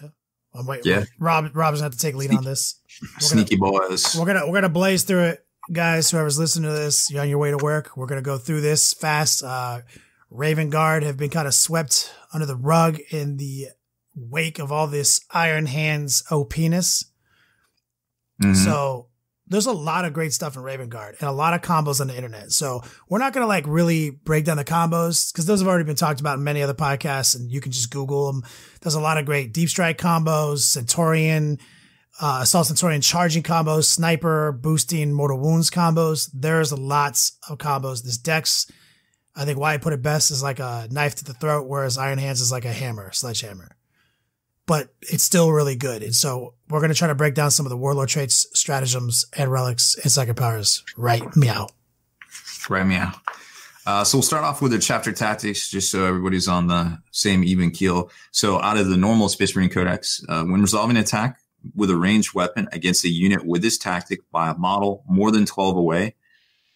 Yeah. I'm waiting. Yeah. Rob's gonna have to take lead on this. Sneaky boys. We're gonna blaze through it, guys. Whoever's listening to this, you're on your way to work. We're gonna go through this fast. Raven Guard have been kind of swept under the rug in the wake of all this Iron Hands OP-ness. Mm-hmm. So there's a lot of great stuff in Raven Guard and a lot of combos on the internet. So we're not going to like really break down the combos because those have already been talked about in many other podcasts and you can just Google them. There's a lot of great deep strike combos, Centaurian, Assault Centaurian charging combos, sniper, boosting, mortal wounds combos. There's lots of combos. This deck's, I think Wyatt put it best, is like a knife to the throat, whereas Iron Hands is like a hammer, sledgehammer. But it's still really good. And so we're going to try to break down some of the warlord traits, stratagems, and relics and psychic powers. Right meow. Right meow. So we'll start off with the chapter tactics, just so everybody's on the same even keel. So out of the normal Space Marine Codex, when resolving an attack with a ranged weapon against a unit with this tactic by a model more than 12 away,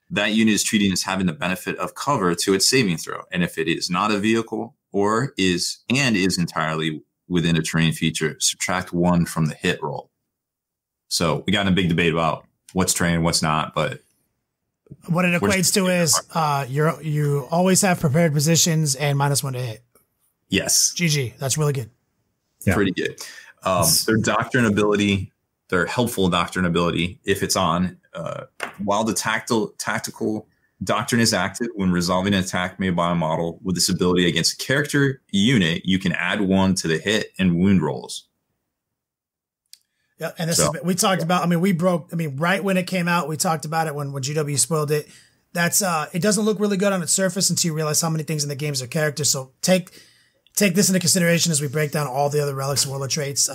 that unit is treated as having the benefit of cover to its saving throw. And if it is not a vehicle or is entirely within a terrain feature, subtract 1 from the hit roll. So we got in a big debate about what's terrain, what's not, but what it equates to is you always have prepared positions and -1 to hit. Yes. GG. That's really good. Yeah. Pretty good. Their doctrine ability, their helpful doctrine ability, if it's on, while the tactical doctrine is active when resolving an attack made by a model with this ability against a character unit, you can add 1 to the hit and wound rolls. Yeah, and this is, we talked about. Right when it came out, we talked about it when GW spoiled it. That's it doesn't look really good on its surface until you realize how many things in the games are characters. So take this into consideration as we break down all the other relics and warlord traits.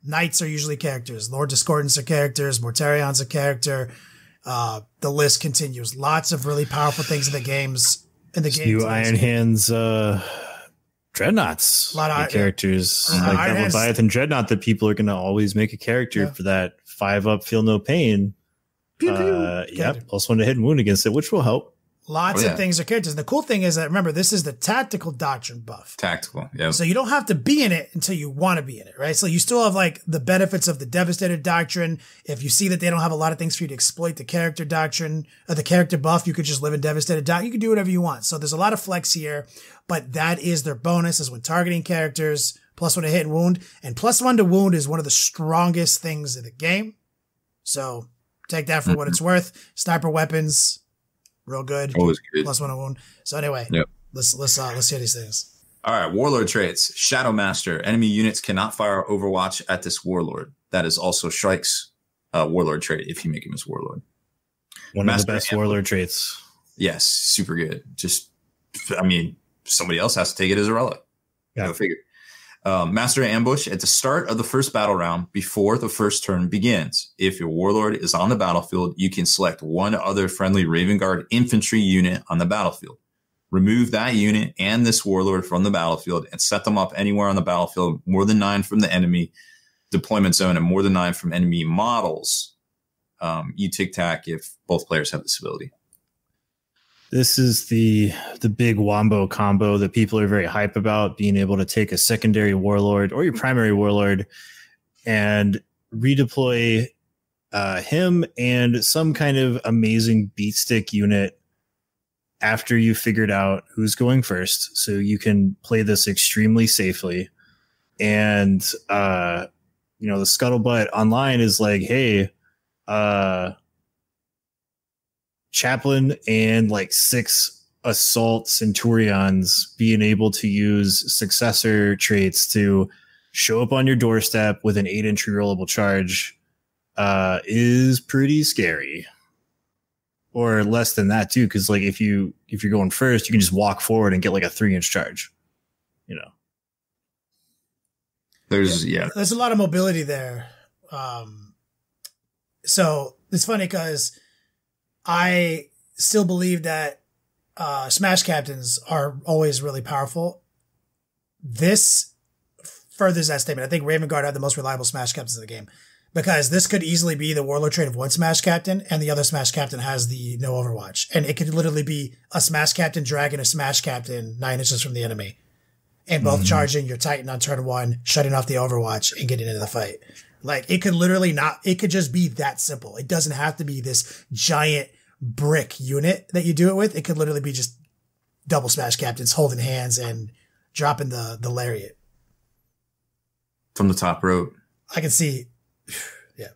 Knights are usually characters. Lord Discordants are characters. Mortarion's a character. The list continues. Lots of really powerful things in the games. New Iron Hands, Dreadnoughts. A lot of characters like that Leviathan Dreadnought that people are going to always make a character for that 5-up, feel no pain. +1 to hit and wound against it, which will help. Lots of things are characters. And the cool thing is that, remember, this is the tactical doctrine buff. Tactical, yeah. So you don't have to be in it until you want to be in it, right? So you still have like the benefits of the Devastator doctrine. If you see that they don't have a lot of things for you to exploit the character doctrine or the character buff, you could just live in Devastator doctrine. You can do whatever you want. So there's a lot of flex here, but that is their bonus, is when targeting characters, +1 to hit and wound. And +1 to wound is one of the strongest things in the game. So take that for what it's worth. Sniper weapons, real good. Always good. +1 on wound. So anyway, let's hear these things. All right, Warlord traits. Shadow Master. Enemy units cannot fire Overwatch at this Warlord. That is also Shrike's Warlord trait if you make him as Warlord. One of the best Warlord traits. Yes, super good. Somebody else has to take it as a relic. Yeah. Go figure. Master Ambush. At the start of the first battle round, before the first turn begins, if your Warlord is on the battlefield, you can select one other friendly Raven Guard infantry unit on the battlefield. Remove that unit and this Warlord from the battlefield and set them up anywhere on the battlefield, more than 9 from the enemy deployment zone and more than 9 from enemy models. You tic-tac if both players have this ability. This is the big wombo combo that people are very hype about, being able to take a secondary Warlord or your primary Warlord and redeploy him and some kind of amazing beatstick unit after you figured out who's going first. So you can play this extremely safely. And, the scuttlebutt online is like, hey, Chaplain and 6 assault centurions being able to use successor traits to show up on your doorstep with an 8-inch rerollable charge is pretty scary. Or less than that too, because if you're going first, you can just walk forward and get a 3-inch charge. There's a lot of mobility there. So it's funny because I still believe that Smash Captains are always really powerful. This furthers that statement. I think Raven Guard have the most reliable Smash Captains in the game because this could easily be the Warlord trait of one Smash Captain and the other Smash Captain has the no Overwatch. And it could literally be a Smash Captain dragging a Smash Captain 9 inches from the enemy and both charging your Titan on turn 1, shutting off the Overwatch and getting into the fight. It could literally it could just be that simple. It doesn't have to be this giant brick unit that you do it with. It could literally be just double Smash Captains holding hands and dropping the lariat from the top rope. I can see, yeah.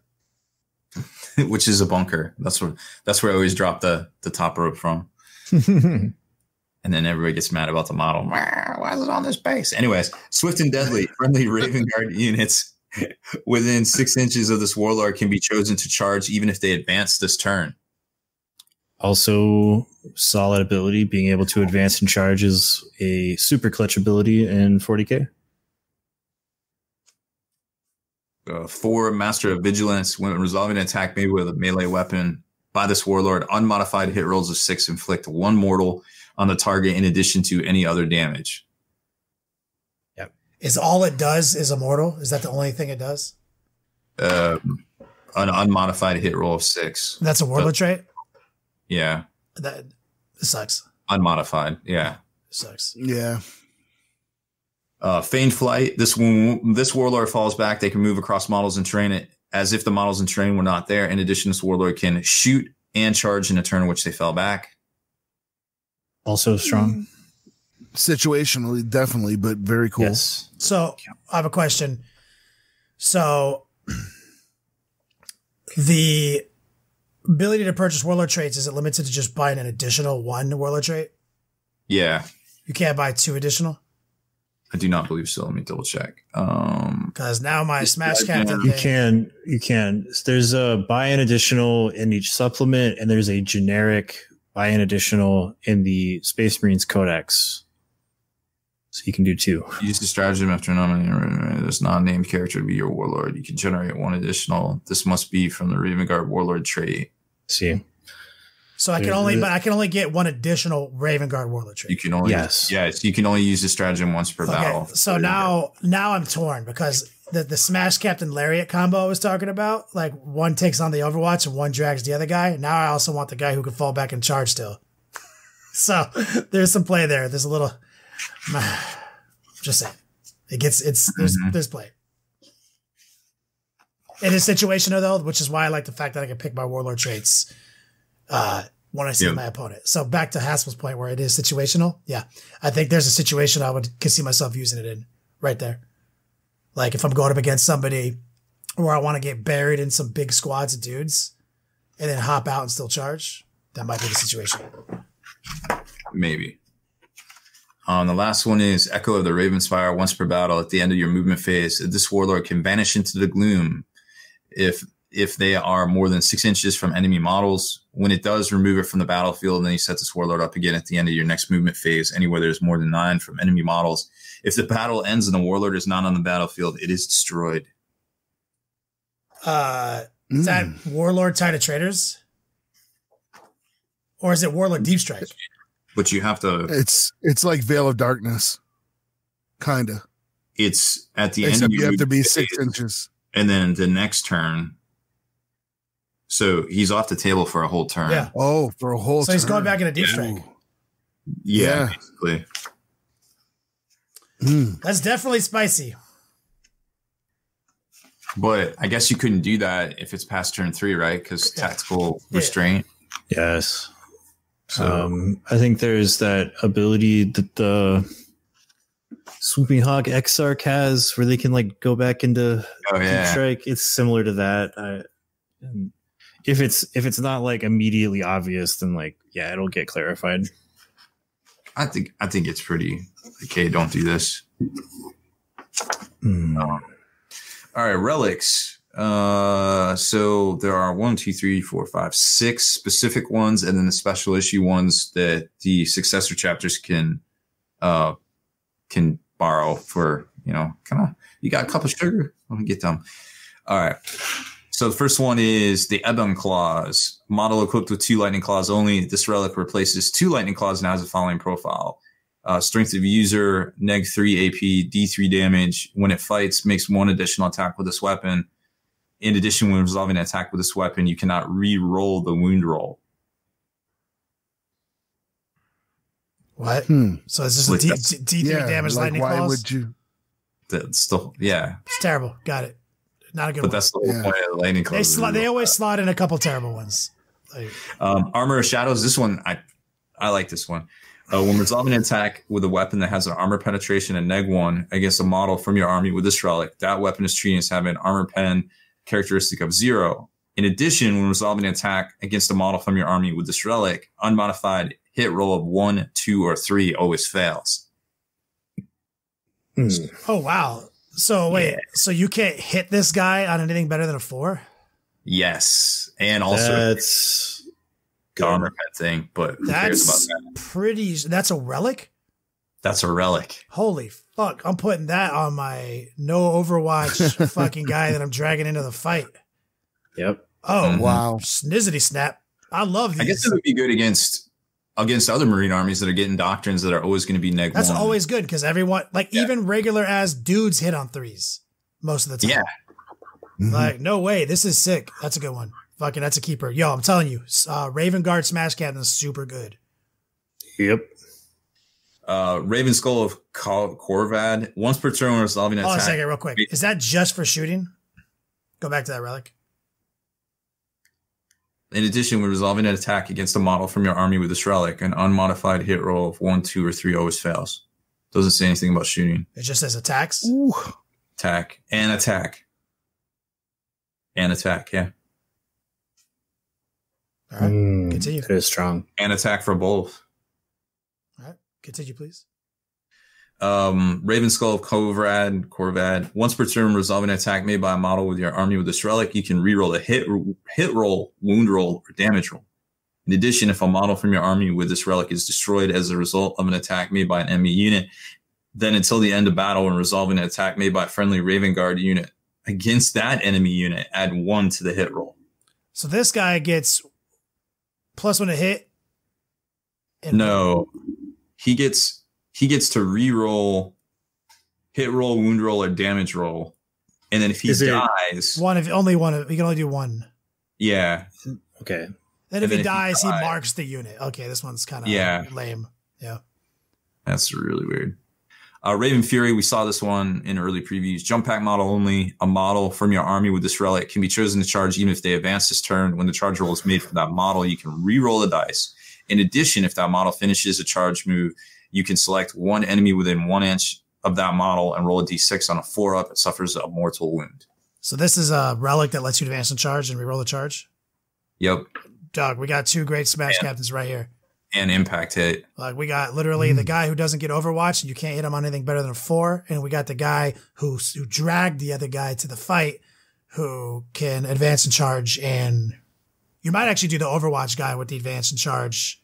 Which is a bunker. That's where I always drop the top rope from. And then everybody gets mad about the model. Why is it on this base? Anyways, Swift and Deadly, friendly Raven Guard units within 6 inches of this Warlord can be chosen to charge even if they advance this turn. Also, solid ability, being able to advance and charge is a super clutch ability in 40k. 4, Master of Vigilance. When resolving an attack made with a melee weapon by this Warlord, unmodified hit rolls of 6 inflict 1 mortal on the target in addition to any other damage. Yep. Is all it does is immortal? Is that the only thing it does? An unmodified hit roll of 6. That's a Warlord trait? Yeah. That sucks. Unmodified. Yeah. Sucks. Yeah. Feigned Flight. This Warlord falls back. They can move across models and terrain it as if the models in terrain were not there. In addition, this Warlord can shoot and charge in a turn in which they fell back. Also strong. Situationally, definitely, but very cool. Yes. So I have a question. So the ability to purchase Warlord traits, is it limited to just buying an additional 1 Warlord trait? Yeah. You can't buy 2 additional? I do not believe so. Let me double check. Because now my Smash Captain You can. There's a buy an additional in each supplement, and there's a generic buy an additional in the Space Marines Codex. So you can do 2. Use the stratagem after nominating this non-named character to be your Warlord. You can generate 1 additional. This must be from the Raven Guard Warlord trait. See. So I can only get 1 additional Raven Guard Warlord trait. You can only you can only use the stratagem once per battle. So now I'm torn because the Smash Captain Lariat combo I was talking about, 1 takes on the Overwatch and 1 drags the other guy. Now I also want the guy who can fall back and charge still. So there's some play there. There's a little just saying. There's play. It is situational though, which is why I like the fact that I can pick my Warlord traits when I see my opponent. So back to Haspil's point where it is situational. Yeah. I think there's a situation I could see myself using it in right there. If I'm going up against somebody where I want to get buried in some big squads of dudes and then hop out and still charge. that might be the situation. Maybe. The last one is Echo of the Ravenspire. Once per battle, at the end of your movement phase, this warlord can vanish into the gloom if they are more than 6 inches from enemy models. When it does, remove it from the battlefield, and then you set this warlord up again at the end of your next movement phase, anywhere there's more than 9 from enemy models. If the battle ends and the warlord is not on the battlefield, it is destroyed. Is that Warlord Tide of Traitors? Or is it Warlord Deep Strike? But you have to... It's like Veil of Darkness. Kinda. It's at the Except end of your you have to be phase, 6 inches. And then the next turn... So he's off the table for a whole turn. Yeah. Oh, for a whole So turn. he's going back into Deep Strike. Yeah, basically. That's definitely spicy. But I guess you couldn't do that if it's past turn 3, right? Because tactical restraint. Yes. So I think there's that ability that the Swooping Hawk Exarch has where they can like go back into Deep Strike. It's similar to that. And if it's not like immediately obvious, then like, yeah, it'll get clarified. I think it's pretty okay. Don't do this. All right, relics. So there are 1, 2, 3, 4, 5, 6 specific ones, and then the special issue ones that the successor chapters can borrow for, kind of, you got a cup of sugar? Let me get them. All right. So the first one is the Ebon Claws. Model equipped with 2 lightning claws only. This relic replaces 2 lightning claws and has the following profile. Strength of user, neg 3 AP, D3 damage. When it fights, makes 1 additional attack with this weapon. In addition, when resolving an attack with this weapon, you cannot re-roll the wound roll. What? So is this a D3 damage lightning claws? Why would you? That's the, It's terrible. Got it. Not a good but one. that's the whole point of the lightning claws. They always slot in a couple terrible ones. Like, Armor of Shadows. This one, I like this one. When resolving an attack with a weapon that has an armor penetration and neg 1 against a model from your army with this relic, that weapon is treated as having an armor pen characteristic of 0. In addition, when resolving an attack against a model from your army with this relic, unmodified hit roll of 1, 2, or 3 always fails. Oh, wow. So wait, so you can't hit this guy on anything better than a 4? Yes. And also that's the armor pen thing, but who cares about that? That's a relic? That's a relic. Holy fuck. I'm putting that on my no Overwatch fucking guy that I'm dragging into the fight. Yep. Oh, wow. Snizzity snap. I love these. I guess it would be good against other Marine armies that are getting doctrines that are always going to be neg 1. That's always good because everyone, even regular ass dudes hit on 3s most of the time. Yeah. Like, no way. This is sick. That's a good one. Fucking, that's a keeper. Yo, I'm telling you, Raven Guard Smash Captain is super good. Yep. Raven Skull of Corvad. Once per turn when resolving an attack. Hold on a second, real quick. Is that just for shooting? Go back to that relic. In addition, when resolving an attack against a model from your army with this relic, an unmodified hit roll of 1, 2, or 3 always fails. Doesn't say anything about shooting. It just says attacks. Ooh. Attack and attack. And attack, yeah. All right, continue. That is strong. And attack for both. All right, continue, please. Raven Skull of Corvad. Once per turn, resolving an attack made by a model with your army with this relic, you can reroll a hit roll, wound roll, or damage roll. In addition, if a model from your army with this relic is destroyed as a result of an attack made by an enemy unit, then until the end of battle when resolving an attack made by a friendly Raven Guard unit against that enemy unit, add 1 to the hit roll. So this guy gets +1 to hit. No, he gets to re-roll, hit roll, wound roll, or damage roll, and then if he dies, only one. He can only do 1. Yeah. Okay. Then if he dies, he marks the unit. Okay, this one's kind of lame. Yeah. That's really weird. Raven Fury, we saw this one in early previews. Jump pack model only. A model from your army with this relic can be chosen to charge even if they advance this turn. When the charge roll is made for that model, you can re-roll the dice. In addition, if that model finishes a charge move, you can select one enemy within 1 inch of that model and roll a d6 on a 4-up. It suffers a mortal wound. So this is a relic that lets you advance and charge and re-roll the charge? Yep. Doug, we got 2 great Smash captains right here. And impact hit. Like we got literally the guy who doesn't get Overwatch and you can't hit him on anything better than a 4. And we got the guy who dragged the other guy to the fight who can advance and charge. And you might actually do the Overwatch guy with the advance and charge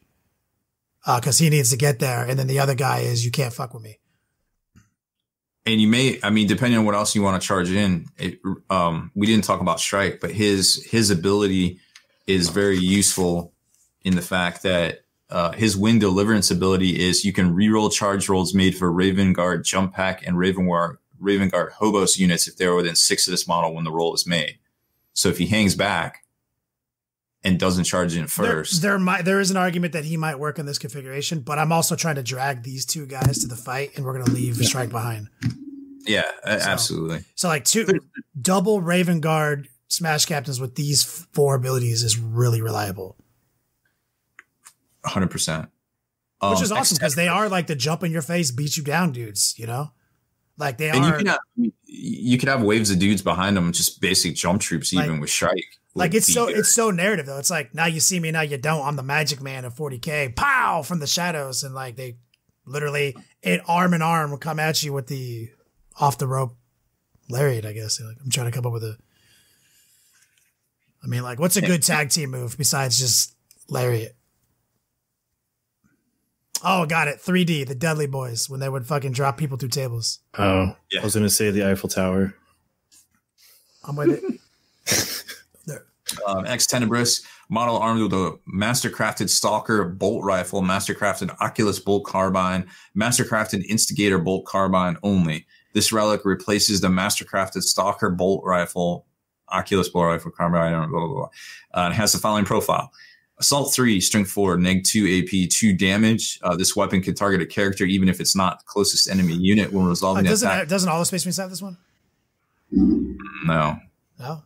because he needs to get there. And then the other guy is you can't fuck with me. And you may, I mean, depending on what else you want to charge in, we didn't talk about strike, but his ability is very useful in the fact that his wing deliverance ability is you can reroll charge rolls made for Raven Guard, Jump Pack, and Raven Guard Hobos units if they're within 6 of this model when the roll is made. So if he hangs back and doesn't charge in first, there is an argument that he might work in this configuration, but I'm also trying to drag these 2 guys to the fight, and we're going to leave strike behind. Yeah, absolutely. So like 2 double Raven Guard Smash captains with these 4 abilities is really reliable. 100%. Which is awesome because they are like the jump in your face, beat you down dudes, you know? Like they are. You could have waves of dudes behind them, just basic jump troops, even with strike. Like it's so narrative though. It's like now you see me, now you don't. I'm the magic man of 40K. Pow from the shadows, and like they literally arm in arm will come at you with the off the rope lariat. I guess like, I'm trying to come up with a. I mean, like, what's a good tag team move besides just lariat? Oh, got it. 3D, the Dudley Boys, when they would fucking drop people through tables. Oh, yeah. I was going to say the Eiffel Tower. I'm with it. Ex Tenebris, model armed with a mastercrafted Stalker bolt rifle, mastercrafted Oculus bolt carbine, mastercrafted Instigator bolt carbine only. This relic replaces the mastercrafted Stalker bolt rifle, Oculus bolt rifle carbine, blah, blah, blah. And has the following profile. Assault 3, Strength 4, Neg 2 AP, 2 damage. This weapon can target a character even if it's not closest enemy unit when resolving the attack. Doesn't all the Space Marines have this one? No. No?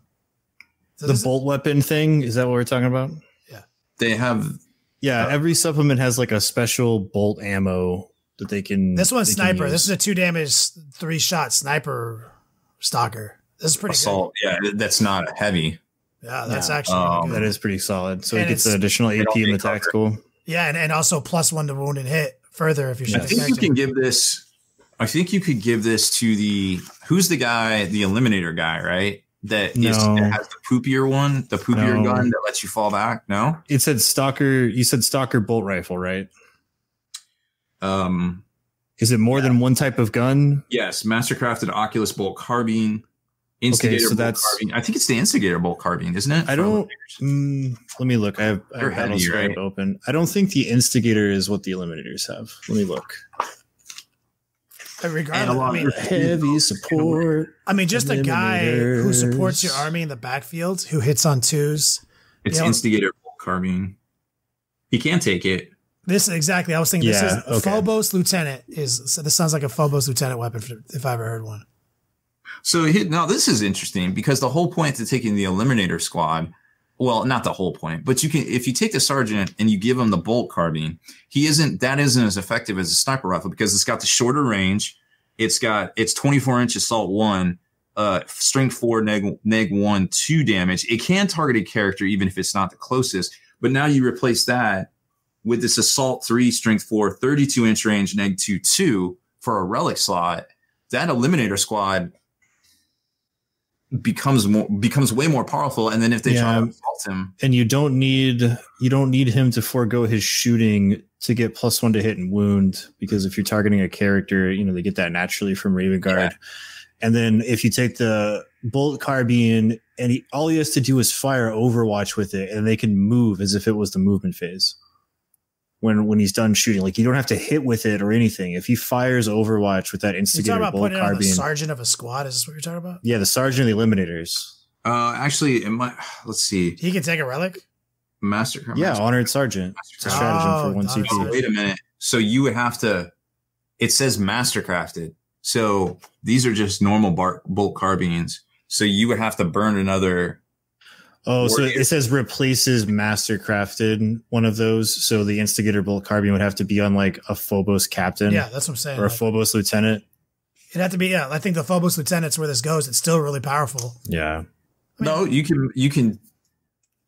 So the bolt weapon thing, is that what we're talking about? Yeah. They have... Yeah, every supplement has like a special bolt ammo that they can... This one's sniper. This is a 2 damage, 3-shot sniper stalker. This is pretty assault. Good. Yeah, that's not heavy. Yeah, that's actually really good. That is pretty solid. So it gets an additional AP in the tactical. Yeah, and also +1 to wound and hit further if you're shooting. I think you can give this. I think you could give this to who's the guy, the Eliminator guy, right? That has the poopier one, the poopier gun that lets you fall back. No, it said Stalker. You said Stalker bolt rifle, right? Is it more than one type of gun? Yes, mastercrafted Oculus bolt carbine. Instigator bolt carbine. I think it's the Instigator bolt carbine, isn't it? I don't. Let me look. I have Battlescribe open. I don't think the Instigator is what the Eliminators have. Let me look. Regardless, I mean, heavy support. I mean, just a guy who supports your army in the backfield who hits on 2s. It's Instigator bolt carbine. He can take it. This exactly. I was thinking this is Phobos Lieutenant. This sounds like a Phobos Lieutenant weapon if I ever heard one. So now this is interesting because the whole point to taking the Eliminator squad, well, not the whole point, but you can, if you take the sergeant and you give him the bolt carbine, that isn't as effective as a sniper rifle because it's got the shorter range. It's 24-inch assault 1, strength 4, neg 1, 2 damage. It can target a character even if it's not the closest, but now you replace that with this assault 3, strength 4, 32-inch range, neg 2, 2 for a relic slot. That Eliminator squad becomes way more powerful, and then if they try to assault him, and you don't need him to forego his shooting to get +1 to hit and wound, because if you're targeting a character, they get that naturally from Raven Guard. And then if you take the bolt carbine and all he has to do is fire Overwatch with it, and they can move as if it was the movement phase when he's done shooting. Like, you don't have to hit with it or anything. If he fires Overwatch with that Instigator bolt carbine. You're talking about putting on the sergeant of a squad? Is this what you're talking about? Yeah, the sergeant of the Eliminators. Actually, let's see. He can take a relic? Honored sergeant. It's a stratagem for 1 CP. Wait a minute. So you would have to, it says mastercrafted. So these are just normal bolt carbines. So you would have to burn another. Oh, so it says replaces mastercrafted one of those. So the Instigator bolt carbine would have to be on like a Phobos captain. Yeah, that's what I'm saying. Or a Phobos lieutenant. It'd have to be, I think the Phobos lieutenant's where this goes. It's still really powerful. Yeah. No, you can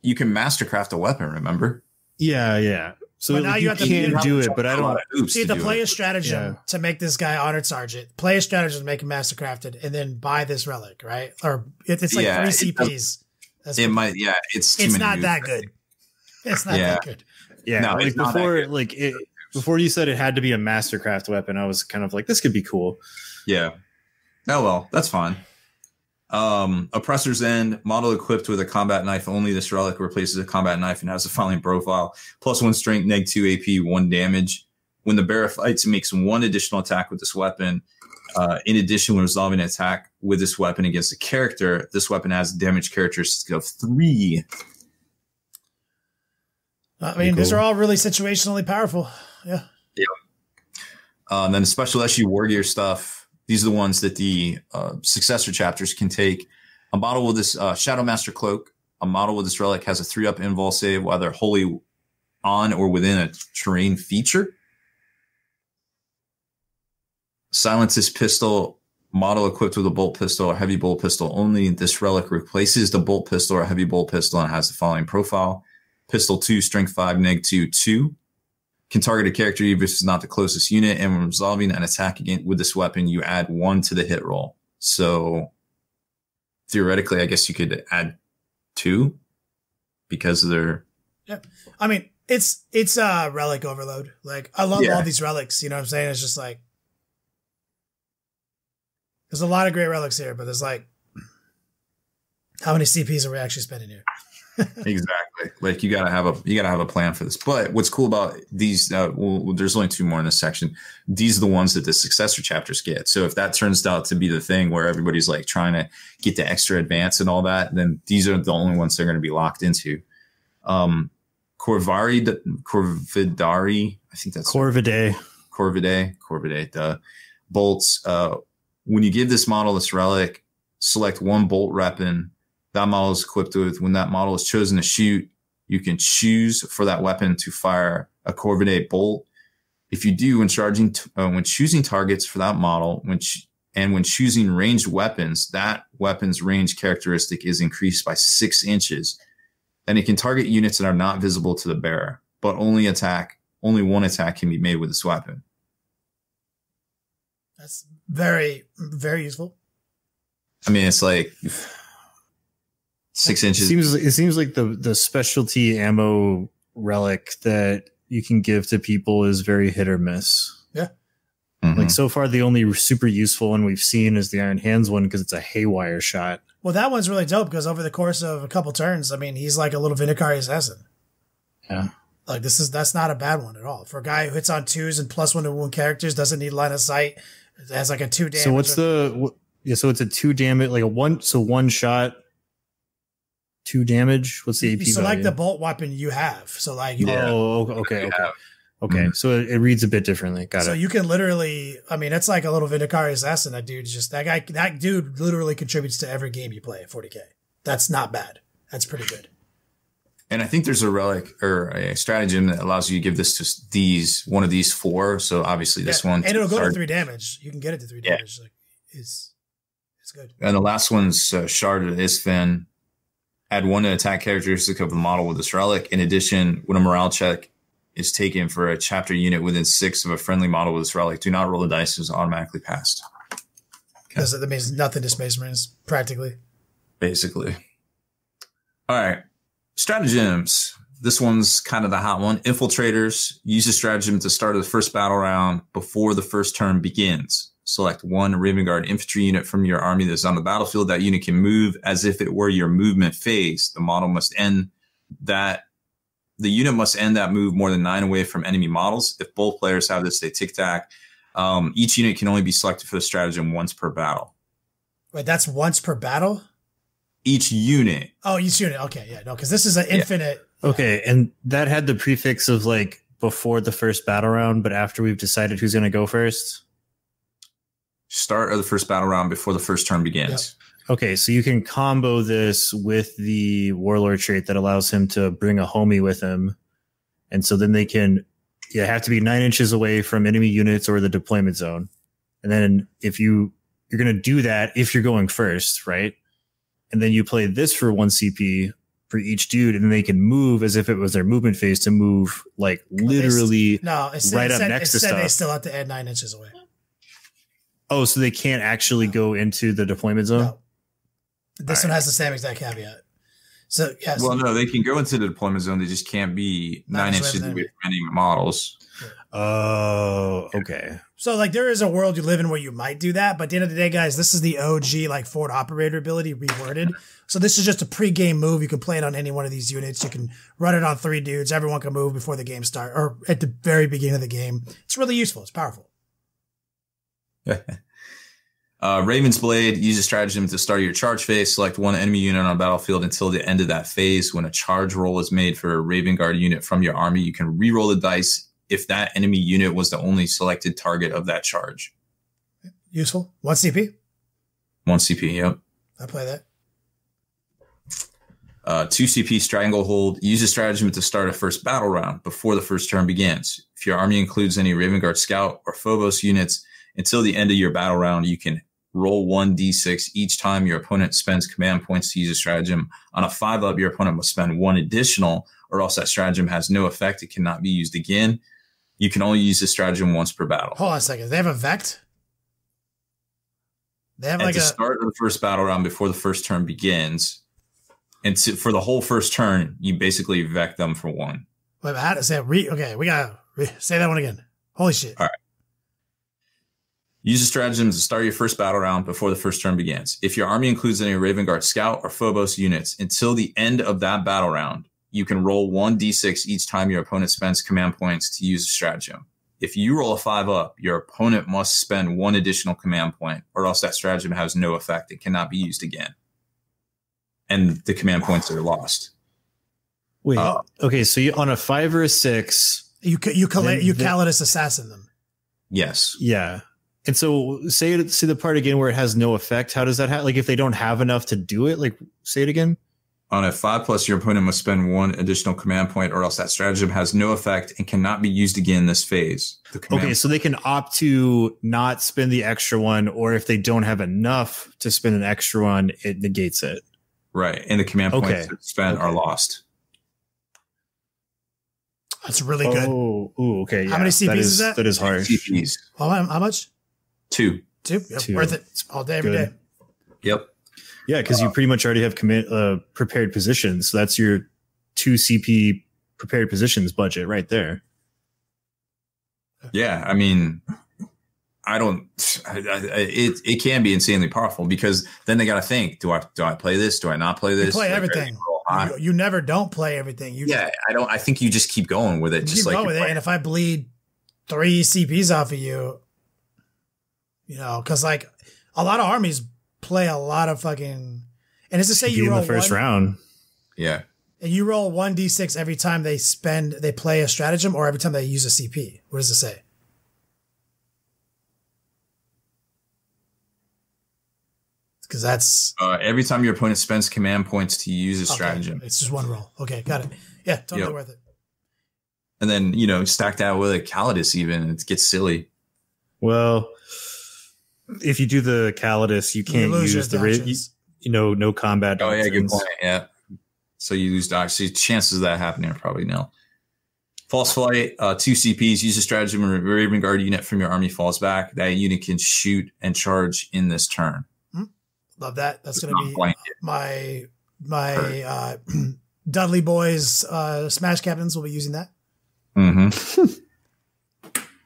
you can mastercraft a weapon, remember? Yeah. So now you have to can't do it, but I don't. You have to play a stratagem to make this guy honored sergeant. Play a stratagem to make him mastercrafted, and then buy this relic, right? Or it's like 3 CPs. It's not that good. It's not that good. Yeah, no, like before you said it had to be a mastercraft weapon, I was kind of like, this could be cool. Yeah. Oh well, that's fine. Oppressor's End, model equipped with a combat knife only. This relic replaces a combat knife and has the following profile: +1 strength, -2 AP, 1 damage. When the bearer fights, it makes 1 additional attack with this weapon. In addition, when resolving an attack with this weapon against a character, this weapon has a damage characteristic of 3. I mean, these are all really situationally powerful. Yeah. Then the special issue war gear stuff. These are the ones that the successor chapters can take. A model with this Shadowmaster Cloak, a model with this relic has a 3-up invul save, whether wholly on or within a terrain feature. Silence's Pistol, model equipped with a bolt pistol or heavy bolt pistol only. This relic replaces the bolt pistol or heavy bolt pistol and has the following profile: Pistol 2, strength 5, -2, 2. Can target a character even if it's not the closest unit, and when resolving an attack again with this weapon, you add 1 to the hit roll. So theoretically, I guess you could add 2 because they're. Yeah, I mean it's a relic overload. Like I love all these relics. You know what I'm saying? It's just like there's a lot of great relics here, but there's like how many CPs are we actually spending here? Exactly. Like you gotta have a plan for this. But what's cool about these, there's only 2 more in this section. These are the ones that the successor chapters get. So if that turns out to be the thing where everybody's like trying to get the extra advance and all that, then these are the only ones they're going to be locked into. Corvidari, I think that's Corvidae. The bolts. When you give this model this relic, select 1 bolt weapon that model is equipped with. When that model is chosen to shoot, you can choose for that weapon to fire a Corvidae bolt. If you do, when choosing targets for that model, when choosing ranged weapons, that weapon's range characteristic is increased by 6 inches. And it can target units that are not visible to the bearer, but only 1 attack can be made with this weapon. That's very, very useful. I mean, it's like 6 inches. It seems like the specialty ammo relic that you can give to people is very hit or miss. Yeah. Mm-hmm. Like so far, the only super useful one we've seen is the Iron Hands one because it's a haywire shot. Well, that one's really dope because over the course of a couple turns, I mean, he's like a little Vindicari assassin. Yeah. Like that's not a bad one at all. For a guy who hits on 2s and +1 to wound characters, doesn't need line of sight, it has like a 2 damage. So what's so it's a 2 damage, like a 1 shot. 2 damage. What's the AP you select value? the bolt weapon you have. So like, okay. Mm-hmm. So it reads a bit differently. Got it. So you can literally, I mean, it's like a little Vindicari assassin. That dude literally contributes to every game you play at 40K. That's not bad. That's pretty good. And I think there's a relic or a stratagem that allows you to give this to one of these 4. So obviously this one, and it'll go to 3 damage. You can get it to 3 damage. Like it's good. And the last one's Shard of Isfin. Add 1 to attack characteristic of the model with this relic. In addition, when a morale check is taken for a chapter unit within 6 of a friendly model with this relic, do not roll the dice; it's automatically passed. Okay. That means nothing to Space Marines, practically. Basically. All right. Stratagems. This one's kind of the hot one. Infiltrators. Use a stratagem to start the first battle round before the first turn begins. Select 1 Raven Guard infantry unit from your army that's on the battlefield. That unit can move as if it were your movement phase. The unit must end that move more than 9 away from enemy models. If both players have this, they tic-tac. Each unit can only be selected for the stratagem once per battle. Wait, that's once per battle? Each unit. Oh, each unit. Okay, yeah, no, because this is an infinite. Okay, and that had the prefix of like before the first battle round, but after we've decided who's going to go first? Start of the first battle round before the first turn begins. Yep. Okay, so you can combo this with the Warlord trait that allows him to bring a homie with him. And so then they can have to be 9 inches away from enemy units or the deployment zone. And then if you're going to do that if you're going first, right? And then you play this for 1 CP for each dude, and then they can move as if it was their movement phase to move like literally right up next to stuff. They still have to add 9 inches away. Oh, so they can't actually go into the deployment zone? No. This one has the same exact caveat. So yes. Well, no, they can go into the deployment zone. They just can't be 9 inches away from any models. Oh, okay. So like there is a world you live in where you might do that, but at the end of the day, guys, this is the OG like forward operator ability reworded. So this is just a pre-game move. You can play it on any one of these units. You can run it on 3 dudes. Everyone can move before the game starts or at the very beginning of the game. It's really useful. It's powerful. Raven's Blade, use a stratagem to start your charge phase. Select one enemy unit on a battlefield until the end of that phase. When a charge roll is made for a Raven Guard unit from your army, you can re-roll the dice if that enemy unit was the only selected target of that charge. Useful. 1 CP? 1 CP, yep. I play that. 2 CP Stranglehold. Use a stratagem to start a first battle round before the first turn begins. If your army includes any Raven Guard Scout or Phobos units, until the end of your battle round, you can roll 1d6 each time your opponent spends command points to use a stratagem. On a 5-up, your opponent must spend 1 additional, or else that stratagem has no effect. It cannot be used again. You can only use this stratagem once per battle. Hold on a second. They have a Vect? They have At the start of the first battle round before the first turn begins, and for the whole first turn, you basically Vect them for 1. Wait, how to say it? Okay, we got to say that one again. Holy shit. All right. Use a stratagem to start your first battle round before the first turn begins. If your army includes any Raven Guard Scout or Phobos units, until the end of that battle round, you can roll 1d6 each time your opponent spends command points to use a stratagem. If you roll a 5-up, your opponent must spend 1 additional command point, or else that stratagem has no effect. It cannot be used again. And the command points are lost. Wait, okay, so on a 5 or a 6... You Calidus assassin them. Yes. Yeah. And so say the part again where it has no effect. How does that happen? Like if they don't have enough to do it, like say it again. On a 5+, your opponent must spend 1 additional command point, or else that stratagem has no effect and cannot be used again this phase. Okay, so they can opt to not spend the extra 1, or if they don't have enough to spend an extra 1, it negates it. Right, and the command points spent are lost. That's really good. Oh, okay. How many CPs is that? That is harsh. CPs. How much? 2. 2? Yep, 2. Worth it. All day, every day. Yep. Yeah, because you pretty much already have prepared positions. So that's your 2 CP prepared positions budget right there. Yeah, I mean, it can be insanely powerful because then they got to think: do I play this? Do I not play this? You play everything. You never don't play everything. I think you just keep going with it. Keep going with it, and if I bleed 3 CPs off of you, because like a lot of armies play a lot of fucking, and it's to say you roll in the first round. Yeah. And you roll 1d6 every time they play a stratagem or every time they use a CP. What does it say? Because that's every time your opponent spends command points to use a stratagem. It's just 1 roll. Okay, got it. Yeah, totally worth it. And then, stack that with a Calidus even, it gets silly. Well, if you do the Calidus, you can't use the no combat. Oh yeah, good point. Yeah, so you lose dodge. So chances of that happening are probably nil. False Flight, 2 CPs. Use a stratagem when a Raven Guard unit from your army falls back. That unit can shoot and charge in this turn. Love that. That's going to be my Dudley boys. Smash captains will be using that. Mm-hmm.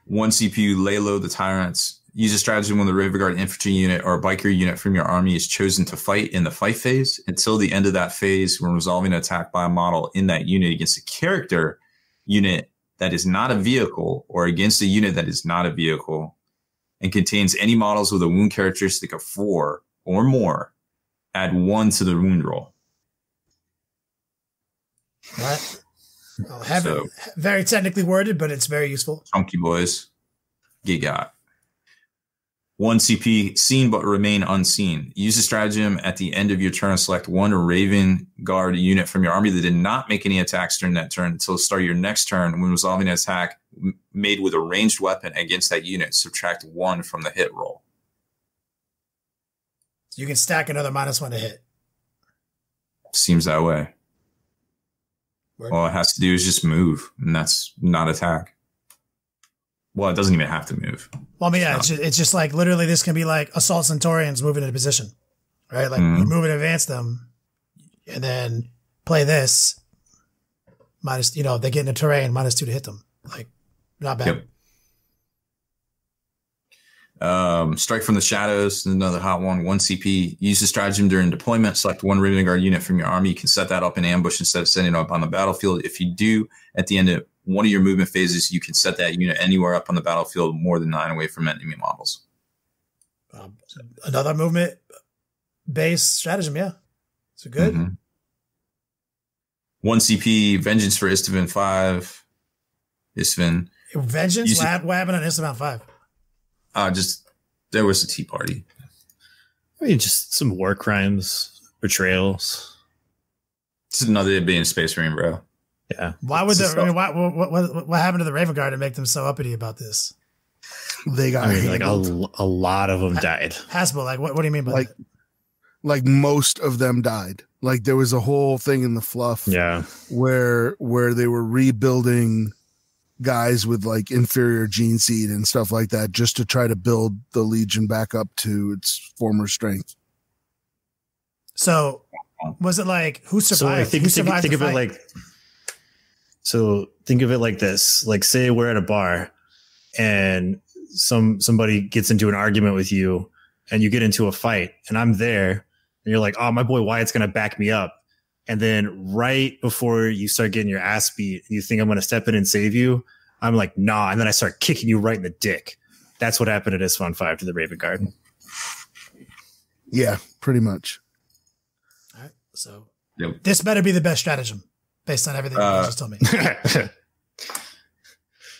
1 CPU. Lay low the tyrants. Use a stratagem when the Raven Guard infantry unit or a biker unit from your army is chosen to fight in the fight phase. Until the end of that phase, when resolving an attack by a model in that unit against a character unit that is not a vehicle or against a unit that is not a vehicle and contains any models with a wound characteristic of 4 or more, add 1 to the wound roll. Right. I'll have it very technically worded, but it's very useful. Chunky boys. You got 1 CP, seen but remain unseen. Use a stratagem at the end of your turn. Select 1 Raven Guard unit from your army that did not make any attacks during that turn until the start of your next turn. When resolving an attack made with a ranged weapon against that unit, subtract 1 from the hit roll. So you can stack another -1 to hit. Seems that way. All it has to do is just move, and that's not attack. Well, it doesn't even have to move. Well, I mean, yeah, it's just like literally this can be like Assault Centaurians moving into position, right? Like you move and advance them, and then play this minus, they get into terrain, -2 to hit them. Like, not bad. Yep. Strike from the Shadows, another hot one. 1 CP. Use the stratagem during deployment. Select one Raven Guard unit from your army. You can set that up in ambush instead of setting it up on the battlefield. If you do, at the end of one of your movement phases, you can set that unit anywhere up on the battlefield more than 9 away from enemy models. Another movement-based stratagem, yeah. It's good. 1 CP, Vengeance for Istvan 5. Istvan. Vengeance? What happened on Istvan 5? There was a tea party. I mean, just some war crimes, betrayals. It's another day being a Space Marine, bro. Yeah. Why would what happened to the Raven Guard to make them so uppity about this? They got a lot of them died. Haspil, like what do you mean by that? Like most of them died. Like there was a whole thing in the fluff, where they were rebuilding guys with like inferior gene seed and stuff like that, just to try to build the Legion back up to its former strength. So, was it like who survived? So think of it like. So think of it like this: like, say we're at a bar, and somebody gets into an argument with you, and you get into a fight, and I'm there, and you're like, "Oh, my boy Wyatt's gonna back me up," and then right before you start getting your ass beat, you think I'm gonna step in and save you. I'm like, "Nah," and then I start kicking you right in the dick. That's what happened at Istvan 5 to the Raven Guard. Yeah, pretty much. All right, so this better be the best stratagem. Based on everything you just told me.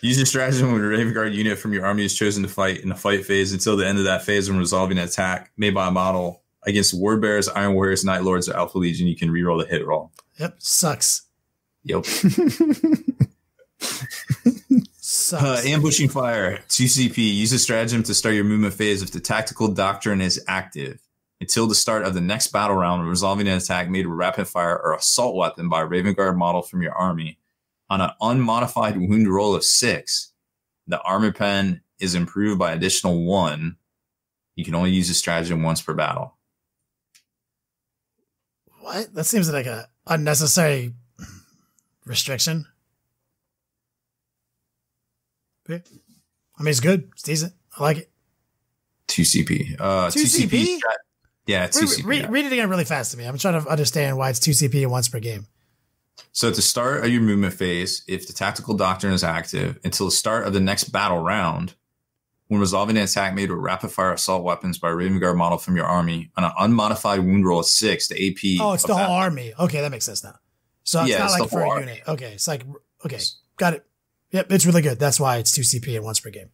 Use your stratagem when a Raven Guard unit from your army is chosen to fight in the fight phase until the end of that phase when resolving an attack made by a model against Ward Bears, Iron Warriors, Night Lords, or Alpha Legion. You can reroll the hit roll. Yep, sucks. Yep. Sucks. Ambushing Fire. 2 CP. Use a stratagem to start your movement phase if the tactical doctrine is active. Until the start of the next battle round, resolving an attack made with rapid fire or assault weapon by a Raven Guard model from your army. On an unmodified wound roll of 6, the armor pen is improved by additional 1. You can only use this stratagem once per battle. What? That seems like a unnecessary restriction. I mean, it's good. It's decent. I like it. 2 CP. 2 CP? Yeah, 2 CP. Read it again really fast to me. I'm trying to understand why it's 2 CP and once per game. So at the start of your movement phase, if the tactical doctrine is active, until the start of the next battle round, when resolving an attack made with rapid fire assault weapons by a Raven Guard model from your army, on an unmodified wound roll of 6, the AP. Oh, it's the whole army. Okay, that makes sense now. So it's not like for a unit. Okay, it's like, okay, got it. Yep, it's really good. That's why it's 2 CP and once per game.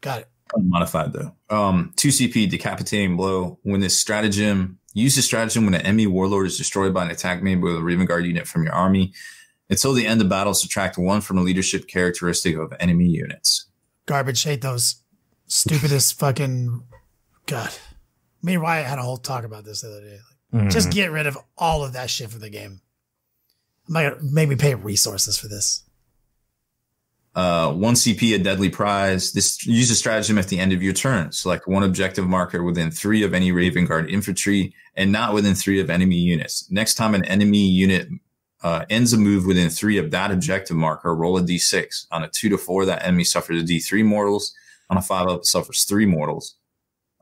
Got it. Unmodified though. 2 CP, Decapitating Blow. When this stratagem, use the stratagem when an enemy warlord is destroyed by an attack made with a Raven Guard unit from your army. Until the end of battle, subtract 1 from the leadership characteristic of enemy units. Garbage. Hate those. Stupidest fucking. God. Me and Wyatt had a whole talk about this the other day. Like, just get rid of all of that shit from the game. I'm not gonna make me pay resources for this. 1 CP, a Deadly Prize. This use a stratagem at the end of your turn. Select one objective marker within 3 of any Raven Guard infantry and not within 3 of enemy units. Next time an enemy unit ends a move within 3 of that objective marker, roll a d6. On a 2 to 4, that enemy suffers a d3 mortals. On a 5 up, it suffers 3 mortals.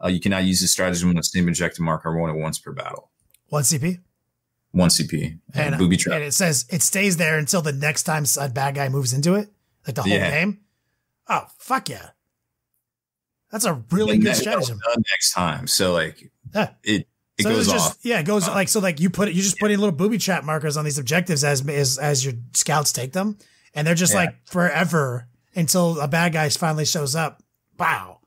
You cannot use this stratagem on the same objective marker more than once per battle. 1 CP? 1 CP. And booby trap. And it says it stays there until the next time a bad guy moves into it? Like the whole game? Oh, fuck yeah. That's a really good stratagem. Next time. So like it so goes off. Yeah, it goes like so like you just put in little booby trap markers on these objectives as your scouts take them. And they're just like forever until a bad guy finally shows up. Wow.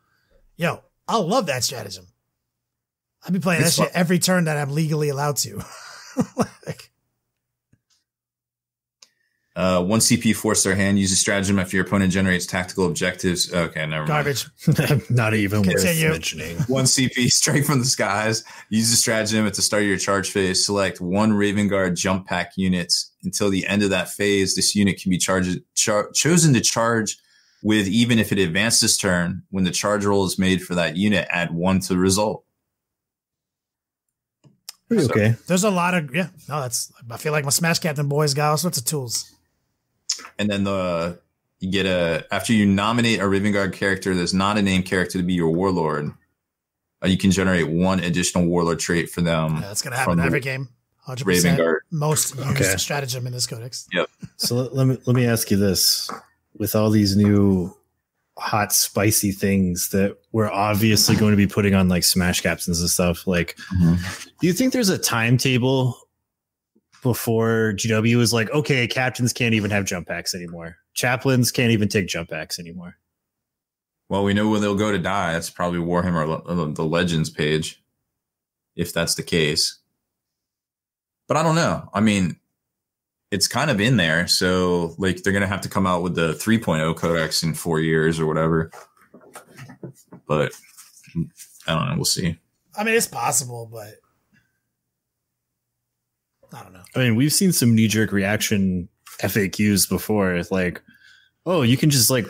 Yo, I love that stratagem. I'd be playing that shit every turn that I'm legally allowed to. 1 CP, force their hand. Use a stratagem if your opponent generates tactical objectives. Okay, never Garbage. mind. Not even worth Continue. mentioning. 1 CP, straight from the skies. Use a stratagem at the start of your charge phase. Select 1 Raven Guard jump pack units. Until the end of that phase, this unit can be chosen to charge with even if it advanced this turn. When the charge roll is made for that unit, add 1 to the result. Pretty okay. There's a lot of I feel like my Smash Captain boys got all sorts of tools. And then you get after you nominate a Raven Guard character that's not a named character to be your warlord, you can generate 1 additional warlord trait for them. Yeah, that's gonna happen in every game. 100%. Raven Guard. Most used stratagem in this codex. Yep. So let me ask you this: with all these new hot spicy things that we're obviously going to be putting on like Smash Captains and stuff, like, do you think there's a timetable before GW is like, okay, captains can't even have jump packs anymore, chaplains can't even take jump packs anymore? Well, we know when they'll go to die. That's probably Warhammer the Legends page, if that's the case. But I don't know. I mean, it's kind of in there. So, like, they're going to have to come out with the 3.0 Codex in 4 years or whatever. But I don't know. We'll see. I mean, it's possible, but I don't know. I mean, we've seen some knee-jerk reaction FAQs before. It's like, oh, you can just like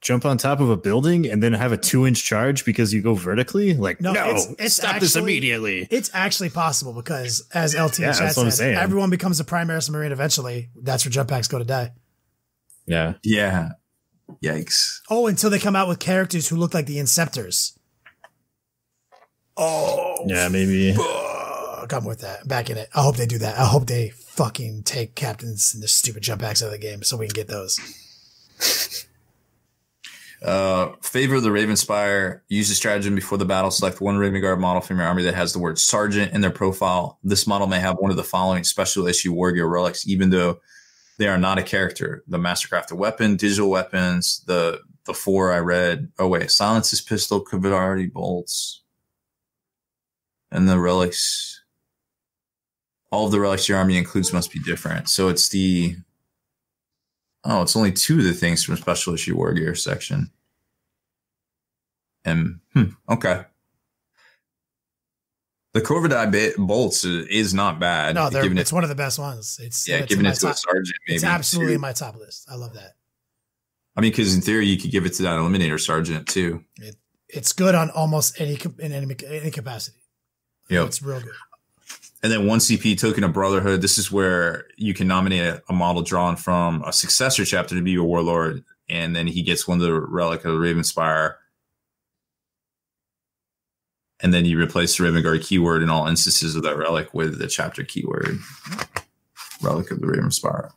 jump on top of a building and then have a 2-inch charge because you go vertically? Like, no, it's stop this immediately. It's actually possible because, as LT Yeah, Chat that's what I'm said, saying. everyone becomes a Primaris Marine eventually. That's where jump packs go to die. Yeah. Yeah. Yikes. Oh, until they come out with characters who look like the Inceptors. Oh. Yeah, maybe. Fuck, I'm with that. Back in it. I hope they do that. I hope they fucking take captains and the stupid jump packs out of the game so we can get those. Favor of the Ravenspire. Use a stratagem before the battle. Select 1 Raven Guard model from your army that has the word Sergeant in their profile. This model may have one of the following special issue war gear relics, even though they are not a character: the Mastercrafted weapon, digital weapons, the 4 I read. Oh wait, Silence's pistol, Cavalry bolts, and the relics. All of the relics your army includes must be different. So it's it's only 2 of the things from special issue war gear section. And okay. The Corvidae bolts is not bad. No, it's one of the best ones. Giving it to a sergeant. Maybe it's absolutely in my top list. I love that. I mean, because in theory, you could give it to that Eliminator sergeant too. It's good on almost any capacity. Yeah, it's real good. And then 1 CP, Token of Brotherhood. This is where you can nominate a model drawn from a successor chapter to be your warlord, and then he gets one of the relic of the Ravenspire. And then you replace the Raven Guard keyword in all instances of that relic with the chapter keyword, relic of the Ravenspire.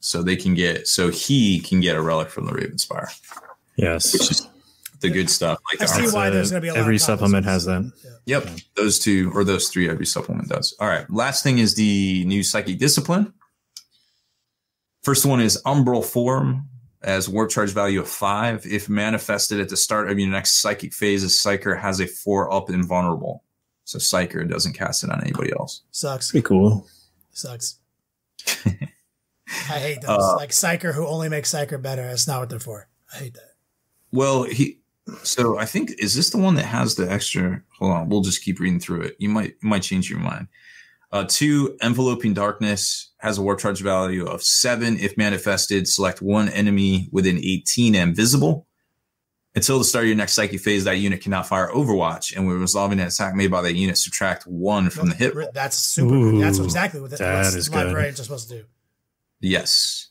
So he can get a relic from the Ravenspire. Yes. Which is the good stuff. Like I see why there's going to be a lot every of supplement has that. Yeah. Yep. Those 2 or those 3, every supplement does. All right. Last thing is the new Psychic Discipline. First one is Umbral Form. As warp charge value of 5. If manifested at the start of your next psychic phase, a psyker has a 4-up invulnerable. So psyker doesn't cast it on anybody else. Sucks. Pretty cool. Sucks. I hate those. Like psyker who only makes psyker better. That's not what they're for. I hate that. Well, so I think, is this the one that has the extra? Hold on. We'll just keep reading through it. You might change your mind. 2, Enveloping Darkness has a warp charge value of 7. If manifested, select 1 enemy within 18 and visible. Until the start of your next psychic phase, that unit cannot fire Overwatch. And when resolving an attack made by that unit, subtract 1 from the hit roll. That's super. Ooh, that's exactly what librarians are supposed to do. Yes.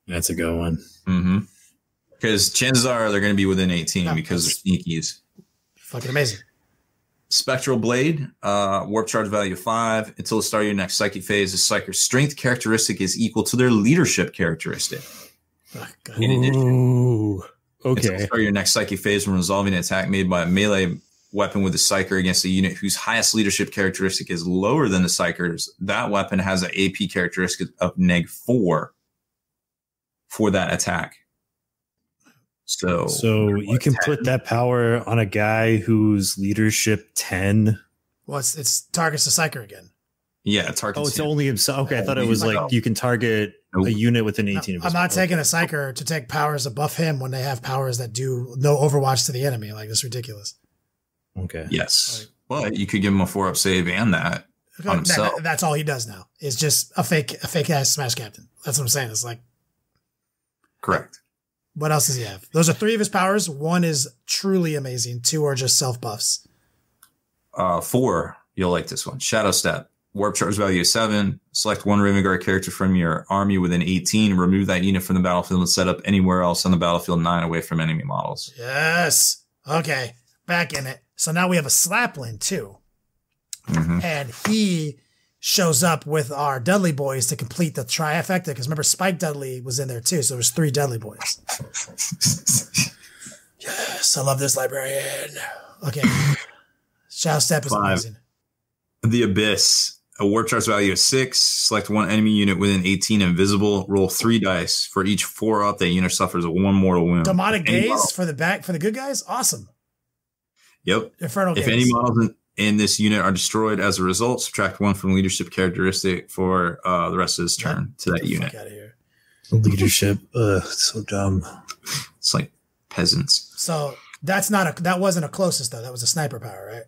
That's a good one. Mm-hmm. Because chances are they're going to be within 18 because they're sneakies. Fucking amazing. Spectral Blade, warp charge value 5. Until the start of your next psychic phase, the psyker's strength characteristic is equal to their leadership characteristic. In addition, okay. Until the start of your next psychic phase, when resolving an attack made by a melee weapon with a psyker against a unit whose highest leadership characteristic is lower than the psyker's, that weapon has an AP characteristic of -4 for that attack. So you can 10? Put that power on a guy whose leadership 10. Well, it's targets the psyker again. Yeah, it targets. Oh, it's only himself. Okay, I thought it was like you can target a unit within 18. I'm not taking a psyker to take powers to buff him when they have powers that do no overwatch to the enemy. Like, this is ridiculous. Okay. Yes. But you could give him a 4-up save and that on himself. That's all he does now. Is just a fake ass Smash Captain. That's what I'm saying. It's like, correct. What else does he have? Those are 3 of his powers. 1 is truly amazing. 2 are just self buffs. 4, you'll like this one. Shadow Step. Warp charge value is 7. Select 1 Raven Guard character from your army within 18. Remove that unit from the battlefield and set up anywhere else on the battlefield 9 away from enemy models. Yes. Okay. Back in it. So now we have a Slapland too. Mm-hmm. And he shows up with our Dudley boys to complete the trifecta. Because remember, Spike Dudley was in there too. So there's 3 Dudley boys. Yes. I love this librarian. Okay. Shadow Step is 5. amazing. The Abyss. A warp charge value of 6. Select 1 enemy unit within 18 invisible. Roll 3 dice. For each 4-up, that unit suffers a 1 mortal wound. Demonic Gaze for the good guys? Awesome. Yep. Infernal Gaze. If any models in this unit are destroyed as a result, subtract 1 from leadership characteristic for the rest of his turn to that unit. Out of here. Leadership. It's so dumb. It's like peasants. So that wasn't a closest though. That was a sniper power, right?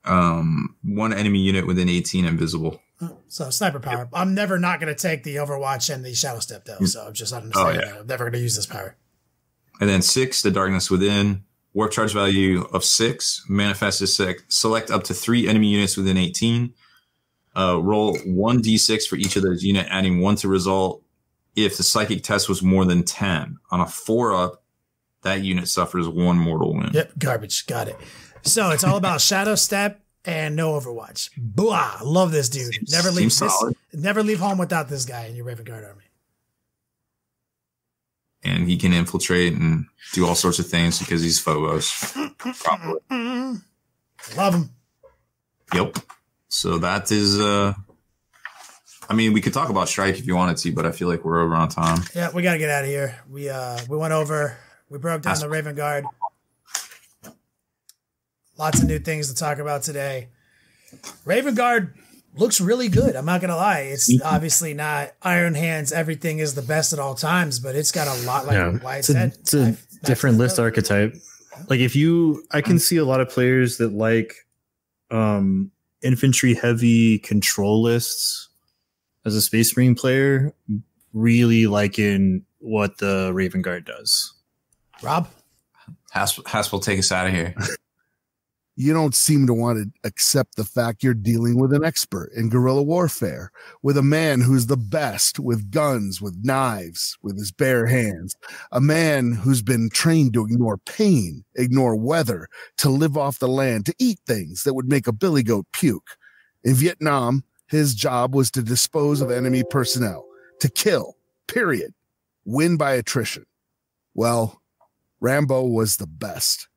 1 enemy unit within 18 invisible. So sniper power. I'm never not going to take the Overwatch and the Shadow Step though. So I'm just understanding that. I'm never going to use this power. And then 6, the Darkness Within. Warp charge value of 6. Manifest is select up to 3 enemy units within 18. Roll 1d6 for each of those units, adding 1 to result. If the psychic test was more than 10 on a 4-up, that unit suffers 1 mortal wound. Yep, garbage. Got it. So it's all about Shadow Step and no Overwatch. Blah! Love this dude. Never leave home without this guy in your Raven Guard army. And he can infiltrate and do all sorts of things because he's Phobos. Probably. Love him. Yep. So that is, I mean, we could talk about Strike if you wanted to, but I feel like we're over on time. Yeah, we got to get out of here. We went over, we broke down the Raven Guard. Lots of new things to talk about today. Raven Guard looks really good. I'm not going to lie. It's obviously not Iron Hands. Everything is the best at all times, but it's got a lot like Wyatt said. It's a different list archetype. Like I can see a lot of players that like infantry heavy control lists as a Space Marine player, really liking what the Raven Guard does. Rob? Haspil, take us out of here. You don't seem to want to accept the fact you're dealing with an expert in guerrilla warfare, with a man who's the best with guns, with knives, with his bare hands, a man who's been trained to ignore pain, ignore weather, to live off the land, to eat things that would make a billy goat puke. In Vietnam, his job was to dispose of enemy personnel, to kill, period. Win by attrition. Well, Rambo was the best.